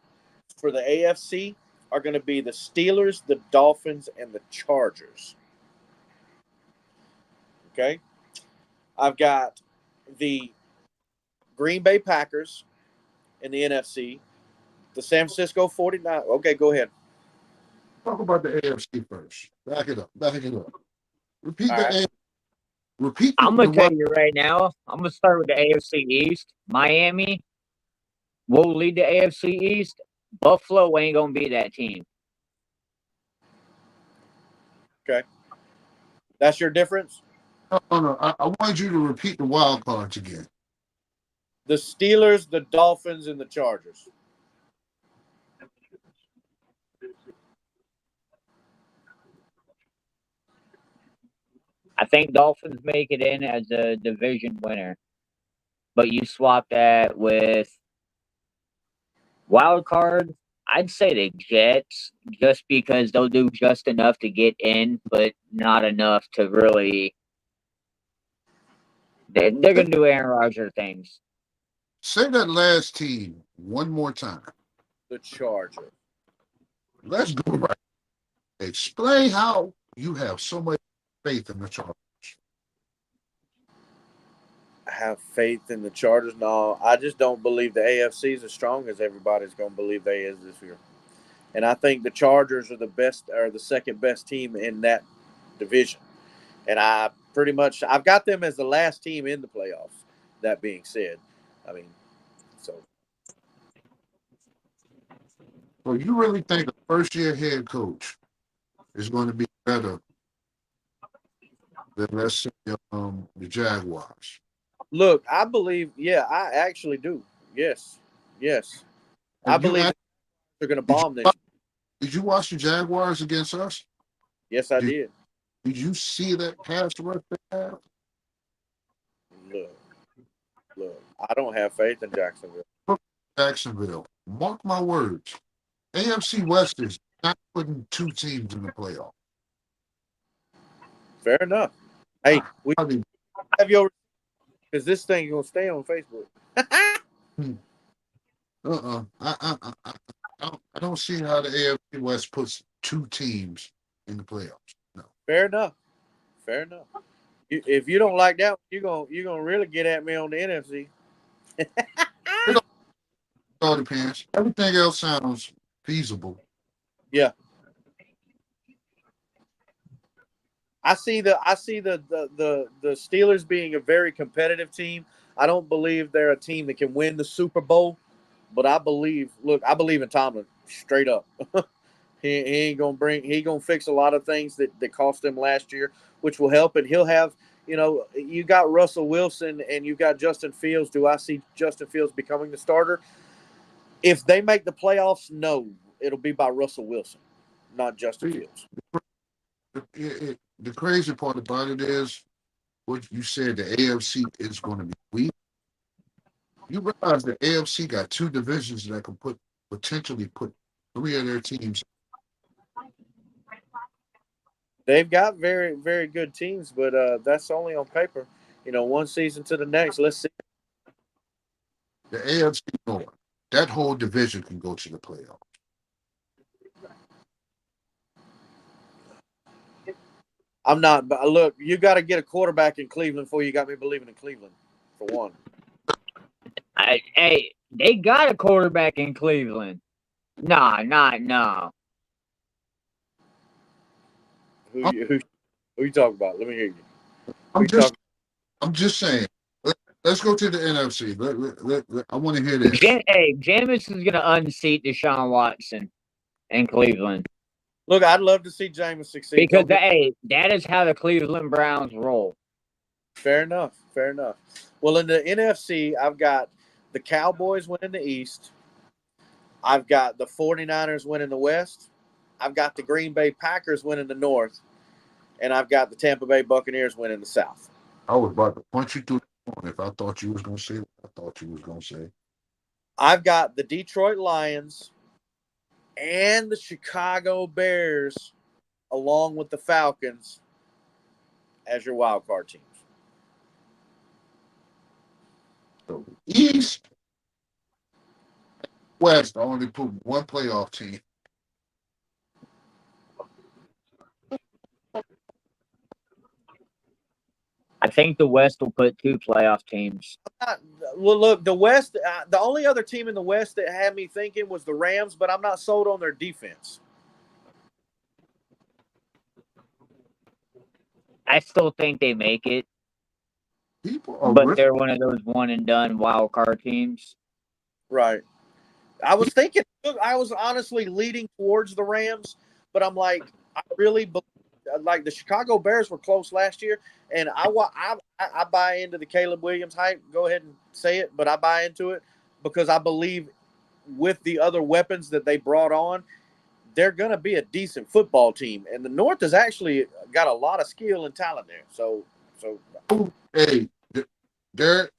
for the AFC are going to be the Steelers, the Dolphins, and the Chargers. Okay? I've got the Green Bay Packers in the NFC, the San Francisco 49ers. Okay, go ahead. Talk about the AFC first. Back it up. Repeat All the right. Repeat I'm going to tell you right now, I'm going to start with the AFC East. Miami will lead the AFC East. Buffalo ain't going to be that team. Okay. That's your difference? No. I want you to repeat the wild cards again. The Steelers, the Dolphins, and the Chargers. I think Dolphins make it in as a division winner. But you swap that with wild card, I'd say the Jets, just because they'll do just enough to get in, but not enough to really. They're going to do Aaron Rodgers things. Say that last team one more time. The Chargers. Let's go right. Explain how you have so much faith in the Chargers. I have faith in the Chargers. No, I just don't believe the AFC is as strong as everybody's going to believe they is this year. And I think the Chargers are the second best team in that division. And I've got them as the last team in the playoffs. That being said, so you really think a first-year head coach is going to be better than, let's say, the Jaguars? Look, I believe, I actually do. Yes. I believe they're going to bomb this. Did you watch the Jaguars against us? Yes, I did. Did you see that pass rush they have? Look, I don't have faith in Jacksonville. Mark my words. AFC West is not putting two teams in the playoff. Fair enough. Hey, we have your because this thing gonna stay on Facebook. I don't see how the AFC West puts two teams in the playoffs. No. Fair enough. If you don't like that, you're gonna really get at me on the NFC. all depends. Everything else sounds feasible. Yeah. I see the Steelers being a very competitive team. I don't believe they're a team that can win the Super Bowl, but I believe in Tomlin straight up. He ain't gonna he gonna fix a lot of things that cost him last year, which will help, and he'll have, you got Russell Wilson and you got Justin Fields. Do I see Justin Fields becoming the starter? If they make the playoffs, no, it'll be by Russell Wilson, not Justin See, Fields. the crazy part about it is what you said. The AFC is going to be weak. You realize the AFC got two divisions that can potentially put three of their teams. They've got very, very good teams, but that's only on paper. One season to the next. Let's see. The AFC North, that whole division can go to the playoffs. I'm not. But look, you got to get a quarterback in Cleveland before you got me believing in Cleveland, for one. Hey, they got a quarterback in Cleveland. No. Who you talking about? Let me hear you. I'm just saying. Let's go to the NFC. I want to hear this. Jameis is gonna unseat Deshaun Watson in Cleveland. Look, I'd love to see Jameis succeed because that is how the Cleveland Browns roll. Fair enough. Well, in the NFC, I've got the Cowboys winning the East. I've got the 49ers winning the West. I've got the Green Bay Packers winning the North. And I've got the Tampa Bay Buccaneers winning the South. I was about to punch you through the phone if I thought you was going to say what I thought you was going to say. I've got the Detroit Lions and the Chicago Bears, along with the Falcons, as your wild card teams. So East, West, I only put one playoff team. I think the West will put two playoff teams. Well, look, the West, the only other team in the West that had me thinking was the Rams, but I'm not sold on their defense. I still think they make it. But they're one of those one and done wild card teams. Right. I was thinking, I was honestly leading towards the Rams, but I'm like, I really believe, like the Chicago Bears were close last year, and I buy into the Caleb Williams hype. Go ahead and say it, but I buy into it because I believe with the other weapons that they brought on, they're going to be a decent football team. And the North has actually got a lot of skill and talent there. So hey, that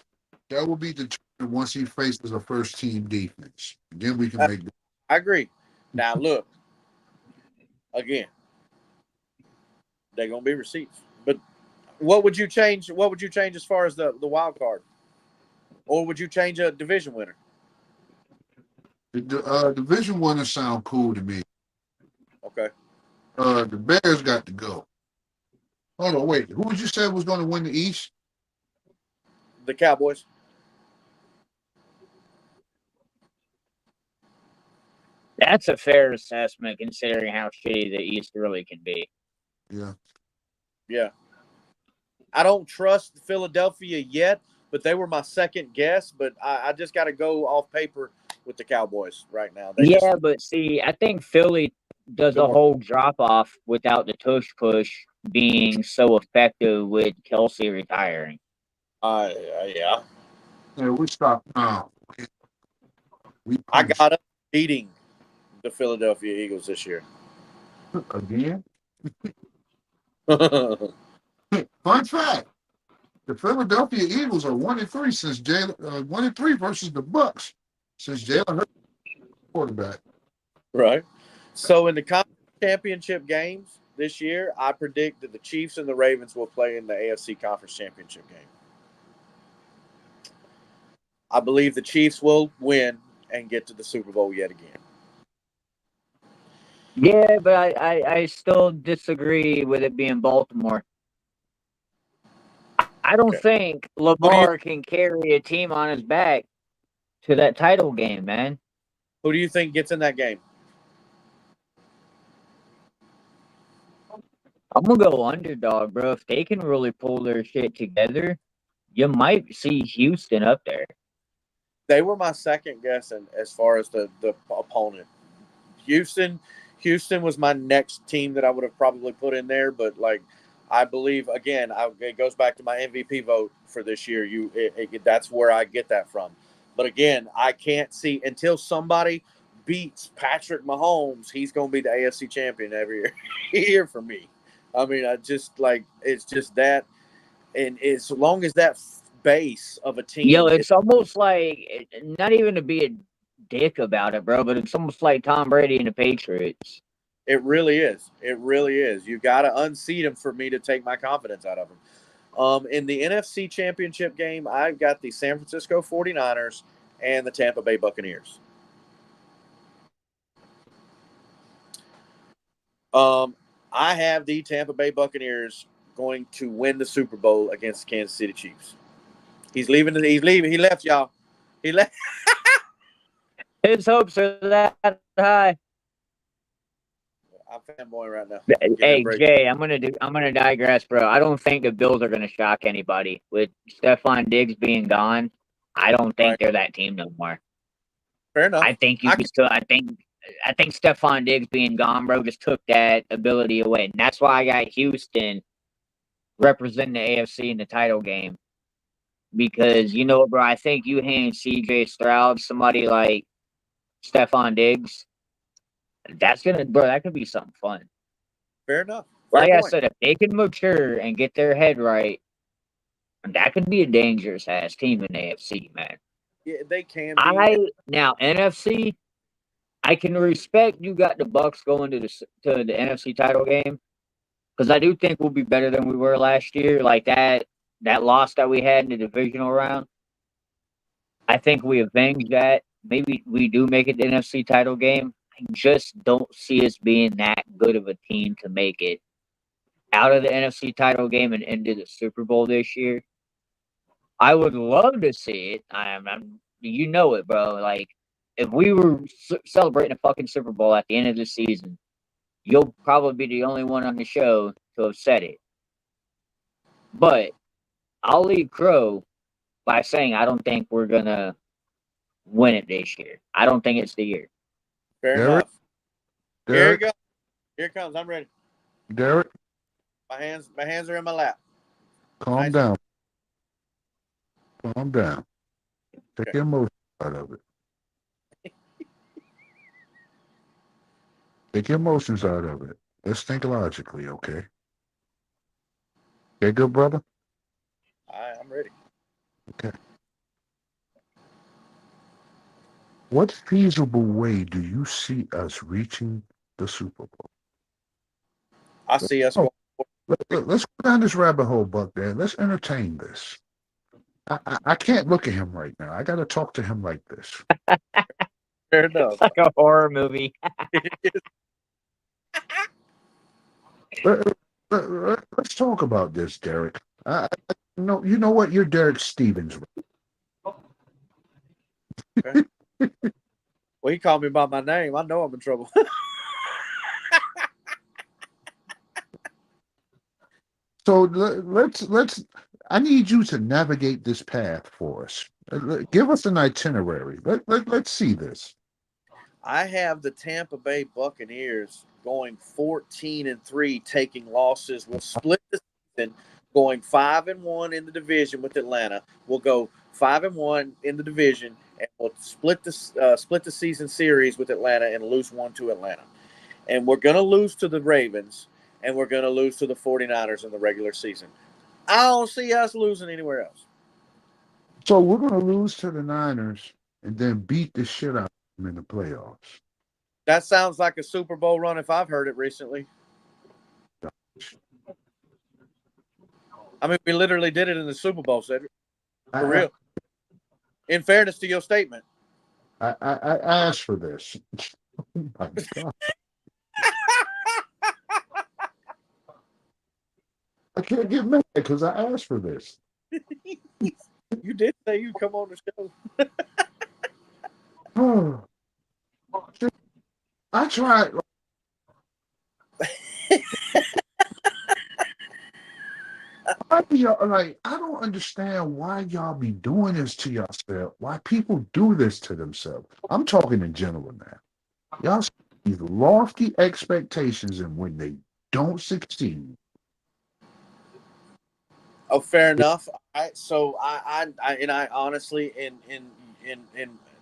will be determined once he faces a first team defense. Then we can make. I agree. Now look, again, they're going to be receipts. But what would you change? What would you change as far as the wild card, or would you change a division winner? The division winner sound cool to me. Okay. The Bears got to go. Hold on, wait. Who would you say was going to win the East? The Cowboys. That's a fair assessment considering how shitty the East really can be. Yeah. I don't trust Philadelphia yet, but they were my second guess. But I just got to go off paper with the Cowboys right now. But see, I think Philly does a whole drop-off without the tush push being so effective with Kelsey retiring. Yeah. We stopped now. I got us beating the Philadelphia Eagles this year. Again? Fun fact: the Philadelphia Eagles are 1-3 since 1-3 versus the Bucs since Jalen Hurts quarterback. Right. So in the conference championship games this year, I predict that the Chiefs and the Ravens will play in the AFC Conference Championship game. I believe the Chiefs will win and get to the Super Bowl yet again. Yeah, but I still disagree with it being Baltimore. I don't think Lamar can carry a team on his back. to that title game, man. Who do you think gets in that game? I'm gonna go underdog, bro. If they can really pull their shit together, you might see Houston up there. They were my second guess as far as the opponent. Houston was my next team that I would have probably put in there, but like I believe again, it goes back to my MVP vote for this year. That's where I get that from. But again, I can't see until somebody beats Patrick Mahomes. He's going to be the AFC champion every year for me. I mean, I just like it's just that, and as long as that base of a Yo, team, it's almost like not even to be a dick about it, bro, but it's almost like Tom Brady and the Patriots. it really is. It really is. You got to unseat him for me to take my confidence out of him. In the NFC Championship game, I've got the San Francisco 49ers and the Tampa Bay Buccaneers. I have the Tampa Bay Buccaneers going to win the Super Bowl against the Kansas City Chiefs. He's leaving. He's leaving. He left, y'all. He left. His hopes are that high. I'm fanboying right now. Hey Jay, I'm gonna digress, bro. I don't think the Bills are gonna shock anybody with Stephon Diggs being gone. I don't think they're that team no more. Fair enough. I think I think Stephon Diggs being gone, bro, just took that ability away, and that's why I got Houston representing the AFC in the title game. Because you know, bro, I think you hand CJ Stroud somebody like Stephon Diggs. That could be something fun. Fair enough. Fair Like point. I said, if they can mature and get their head right, that could be a dangerous ass team in the AFC, man. Yeah, they can be. Now NFC, I can respect you got the Bucs going to the NFC title game because I do think we'll be better than we were last year. Like that loss that we had in the divisional round, I think we avenged that. Maybe we do make it the NFC title game. I just don't see us being that good of a team to make it out of the NFC title game and into the Super Bowl this year. I would love to see it. You know it, bro. Like, if we were celebrating a fucking Super Bowl at the end of the season, you'll probably be the only one on the show to have said it. But I'll leave Crow by saying I don't think we're gonna win it this year. I don't think it's the year. Fair Derek? enough. Here you Derek, go. Here it comes. I'm ready. Derek, My hands are in my lap. calm Nice. down. Calm down. Take Okay. your emotions out of it. Take your emotions out of it. Let's think logically, okay? Okay, good brother? I'm ready. Okay. What feasible way do you see us reaching the Super Bowl? I see us. Oh, let's go down this rabbit hole, BucDad. Let's entertain this. I can't look at him right now. I got to talk to him like this. Fair enough. It's like a horror movie. Let's talk about this, Derek. You know what? You're Derek Stevens. Okay. Well, he called me by my name. I know I'm in trouble. So let's. I need you to navigate this path for us. Give us an itinerary. Let's see this. I have the Tampa Bay Buccaneers going 14-3, taking losses. We'll split the season, going 5-1 in the division with Atlanta. We'll go 5-1 in the division, and we'll split the season series with Atlanta and lose one to Atlanta. And we're going to lose to the Ravens, and we're going to lose to the 49ers in the regular season. I don't see us losing anywhere else. So we're going to lose to the Niners and then beat the shit out of them in the playoffs. That sounds like a Super Bowl run if I've heard it recently. I mean, we literally did it in the Super Bowl, Cedric. For real. In fairness to your statement. I asked for this. Oh my God. I can't get mad because I asked for this. You did say you'd come on the show. I tried. Why do y'all, like, I don't understand why y'all be doing this to yourself. Why people do this to themselves. I'm talking in general now. Y'all set these lofty expectations, and when they don't succeed, Oh, fair enough. So I honestly, in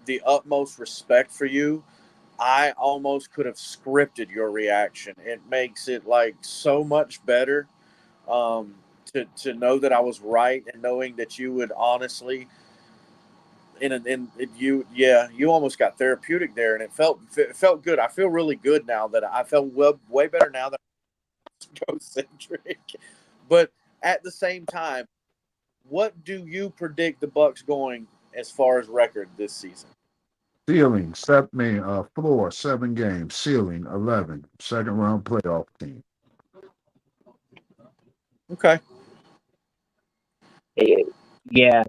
the utmost respect for you, I almost could have scripted your reaction. It makes it like so much better, um, to know that I was right and knowing that you would honestly, you, yeah, you almost got therapeutic there, and it felt good. I feel really good now that I felt way better now that I'm egocentric. But at the same time, what do you predict the Bucs going as far as record this season? ceiling, floor, 7 games, ceiling, 11, second round playoff team. Okay. Yeah,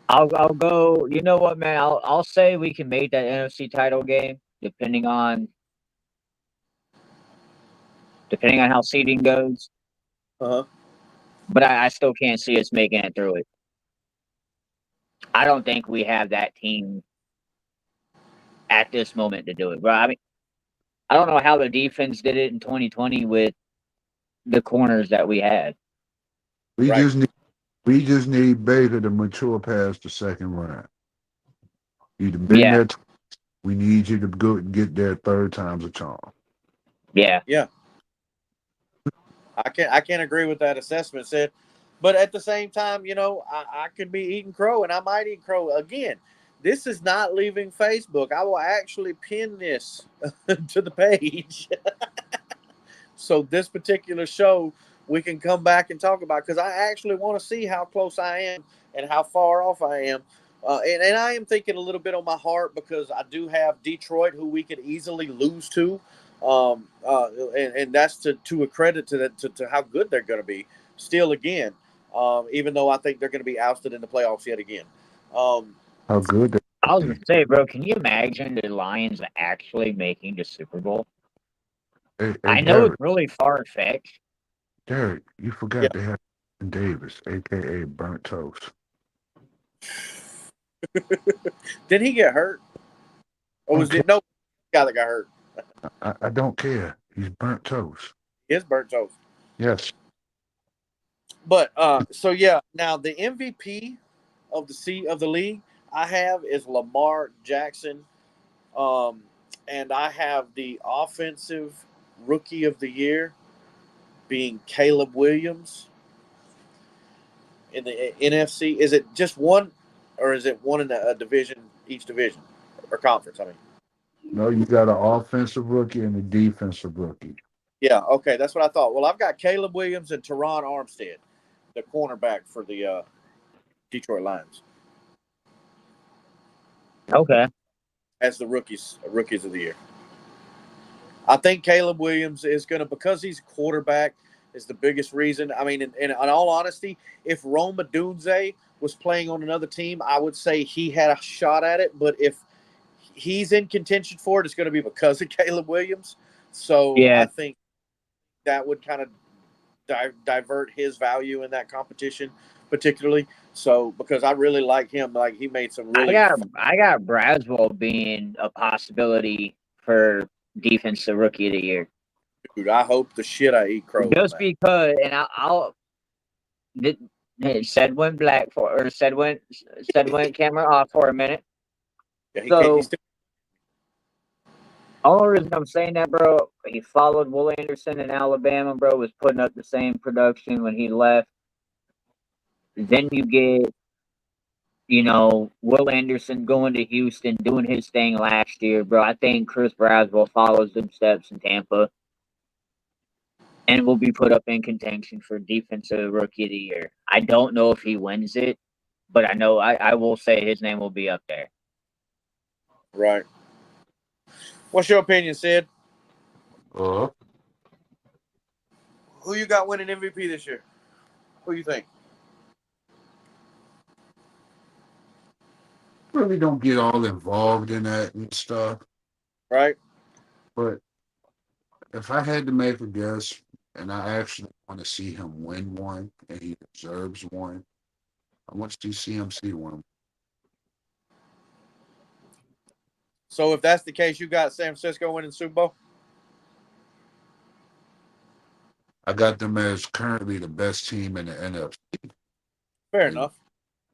I'll go. You know what, man? I'll say we can make that NFC title game, depending on how seeding goes. Uh huh. But I still can't see us making it through it. I don't think we have that team at this moment to do it, bro. I mean, I don't know how the defense did it in 2020 with the corners that we had. We Right. just need we just need Baker to mature past the second round. You've been Yeah, there. We need you to go and get there third time's a charm. yeah. Yeah. I can't agree with that assessment, Sid. But at the same time, I could be eating crow, and I might eat crow again. This is not leaving Facebook. I will actually pin this to the page. So this particular show we can come back and talk about, because I actually want to see how close I am and how far off I am. And I am thinking a little bit on my heart, because I do have Detroit, who we could easily lose to. And that's to a credit to how good they're going to be still again, even though I think they're going to be ousted in the playoffs yet again. Um, How good I was they gonna say, bro, can you imagine the Lions actually making the Super Bowl? Hey, I know it's Derek, really far fetched. Derek, you yeah. forgot they have Davis, aka Burnt Toast. Did he get hurt? Or was Okay, it no guy that got hurt? I don't care. He's burnt toast. His burnt toast. Yes. But so yeah, now the MVP of the league I have is Lamar Jackson, um, and I have the offensive rookie of the year being Caleb Williams in the NFC. Is it just one, or is it one in a division, each division or conference? I mean, No, you got an offensive rookie and a defensive rookie. yeah, okay, that's what I thought. Well, I've got Caleb Williams and Teron Armstead, the cornerback for the Detroit Lions, Okay. as the rookies of the year. I think Caleb Williams is going to, because he's quarterback, is the biggest reason. I mean, in all honesty, if Roma Dunze was playing on another team, I would say he had a shot at it. But if he's in contention for it, it's going to be because of Caleb Williams. So I Yeah, think that would kind of divert his value in that competition, particularly. So because I really like him, like he made some I really got I got Braswell being a possibility for defensive rookie of the year. dude. I hope the shit I eat crow on Just that. because, and I'll did, hey, said went black for or said went camera off for a minute. Yeah, he can't. He's So still only reason I'm saying that, bro, he followed Will Anderson in Alabama, bro, was putting up the same production when he left. Then you get, Will Anderson going to Houston, doing his thing last year, bro. I think Chris Braswell follows them steps in Tampa and will be put up in contention for defensive rookie of the year. I don't know if he wins it, but I know I will say his name will be up there. right. What's your opinion, Sid? Uh, Who you got winning MVP this year? Who you think? really don't get all involved in that and stuff. right? But if I had to make a guess, and I actually want to see him win one, and he deserves one, I want to see CMC win. So if that's the case, you got San Francisco winning the Super Bowl. I got them as currently the best team in the NFC. Fair They, enough.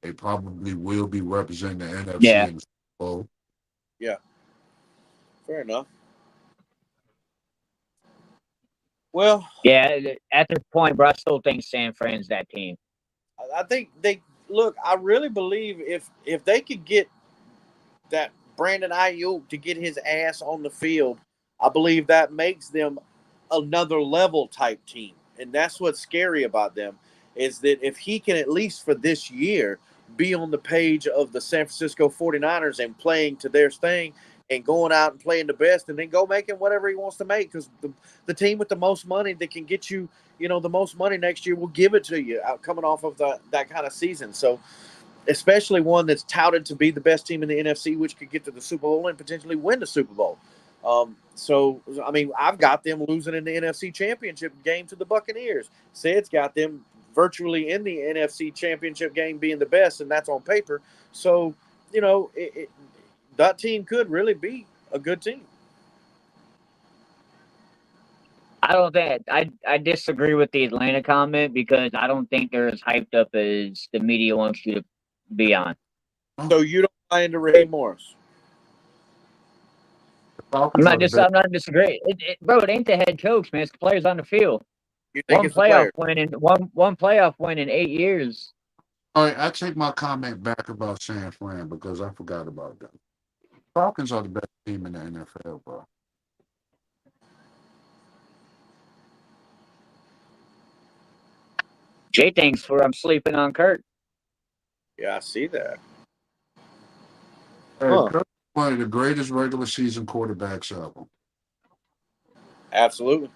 they probably will be representing the NFC Yeah. in the Super Bowl. Yeah, fair enough. Well, Yeah, at this point, bro, I still think San Fran's that team. I think they look. I really believe if they could get that Brandon Ayuk to get his ass on the field, I believe that makes them another level type team. And that's what's scary about them is that if he can at least for this year be on the page of the San Francisco 49ers and playing to their thing and going out and playing the best and then go making whatever he wants to make because the team with the most money that can get you, the most money next year will give it to you coming off of that kind of season. So especially one that's touted to be the best team in the NFC, which could get to the Super Bowl and potentially win the Super Bowl. I mean, I've got them losing in the NFC Championship game to the Buccaneers. Ced's got them virtually in the NFC Championship game being the best, and that's on paper. So, that team could really be a good team. I don't think I disagree with the Atlanta comment because I don't think they're as hyped up as the media wants you to be on. So you don't buy into Raheem Morris? Falcons are the best. I'm not disagreeing, bro. It ain't the head coach, man. It's the players on the field. You think One it's the playoff players? win in one playoff win in 8 years. All right, I take my comment back about San Fran because I forgot about them. Falcons are the best team in the NFL, bro. Jay thinks I'm sleeping on Kurt. Yeah, I see that. Hey, Huh. Kirk is one of the greatest regular season quarterbacks ever. Absolutely.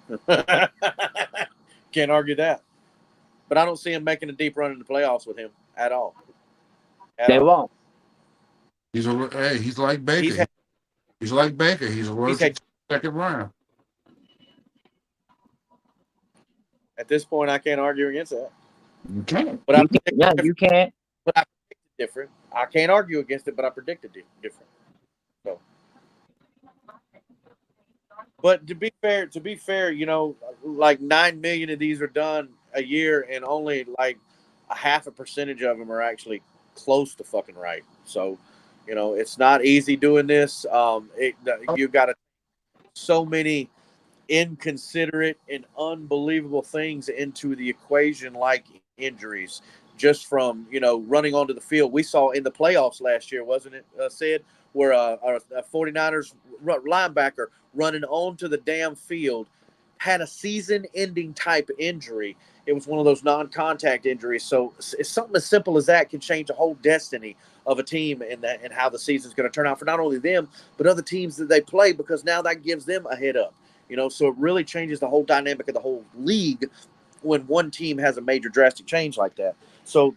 Can't argue that. But I don't see him making a deep run in the playoffs with him at all. They won't. He's like Baker. He's like Baker. He's allergic to the second round. At this point, I can't argue against that. You can't. But You can't. But I predicted different. I can't argue against it, but I predicted different. So, but to be fair, like 9 million of these are done a year, and only like a half a percentage of them are actually close to fucking right. So, it's not easy doing this. You got so many inconsiderate and unbelievable things into the equation, like injuries, just from running onto the field. We saw in the playoffs last year, wasn't it, Ced, where a 49ers linebacker running onto the damn field had a season-ending type injury. It was one of those non-contact injuries. So it's something as simple as that can change the whole destiny of a team and how the season's going to turn out for not only them, but other teams that they play, because now that gives them a head up. So it really changes the whole dynamic of the whole league when one team has a major drastic change like that. So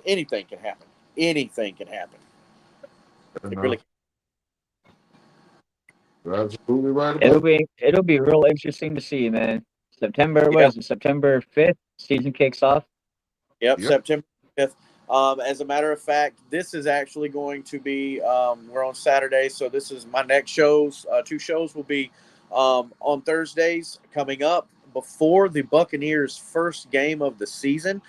anything can happen. Anything can happen. It really can. You're absolutely right It'll about be real interesting to see, man. September, what Yeah. is it? September 5th, season kicks off. Yep, Yep. September 5th. As a matter of fact, this is actually going to be, we're on Saturday, so this is my next shows. 2 shows will be on Thursdays coming up before the Buccaneers' first game of the season.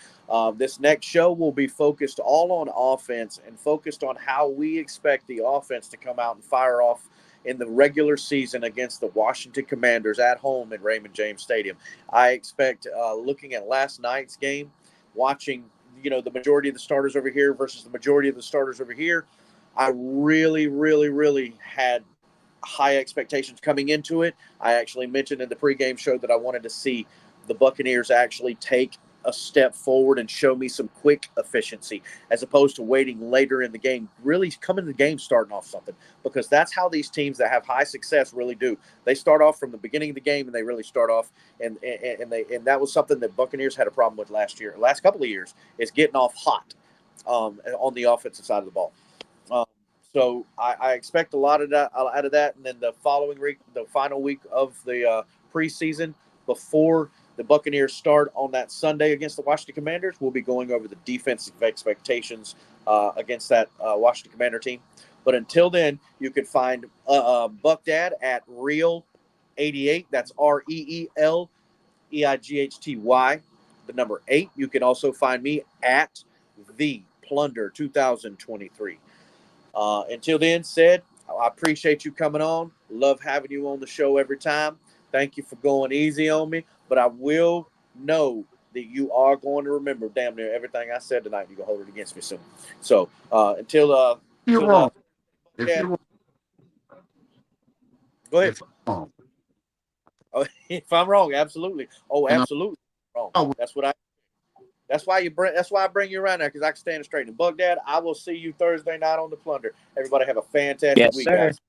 This next show will be focused all on offense and focused on how we expect the offense to come out and fire off in the regular season against the Washington Commanders at home at Raymond James Stadium. I expect, looking at last night's game, watching the majority of the starters over here versus the majority of the starters over here, I really, really, really had high expectations coming into it. I actually mentioned in the pregame show that I wanted to see the Buccaneers actually take a step forward and show me some quick efficiency as opposed to waiting later in the game, really coming to the game starting off something, because that's how these teams that have high success really do. They start off from the beginning of the game and they really start off and that was something that Buccaneers had a problem with last couple of years, is getting off hot on the offensive side of the ball. So I expect a lot of that out of that, and then the following week, the final week of the preseason, before the Buccaneers start on that Sunday against the Washington Commanders, we'll be going over the defensive expectations against that Washington Commander team. But until then, you can find BucDad at Real88. That's ReelEighty, the number 8. You can also find me at the Plunder 2023. Until then, Ced, I appreciate you coming on. Love having you on the show every time. Thank you for going easy on me. But I will know that you are going to remember damn near everything I said tonight. You're going to hold it against me soon. So until You're wrong. If yeah, you're go ahead. if you're wrong, Oh, if I'm wrong, absolutely. Oh, and absolutely wrong. I will- That's what I. That's why I bring you around there, because I can stand straight. And BucDad, I will see you Thursday night on the Plunder. Everybody have a fantastic Yes, week, sir. guys.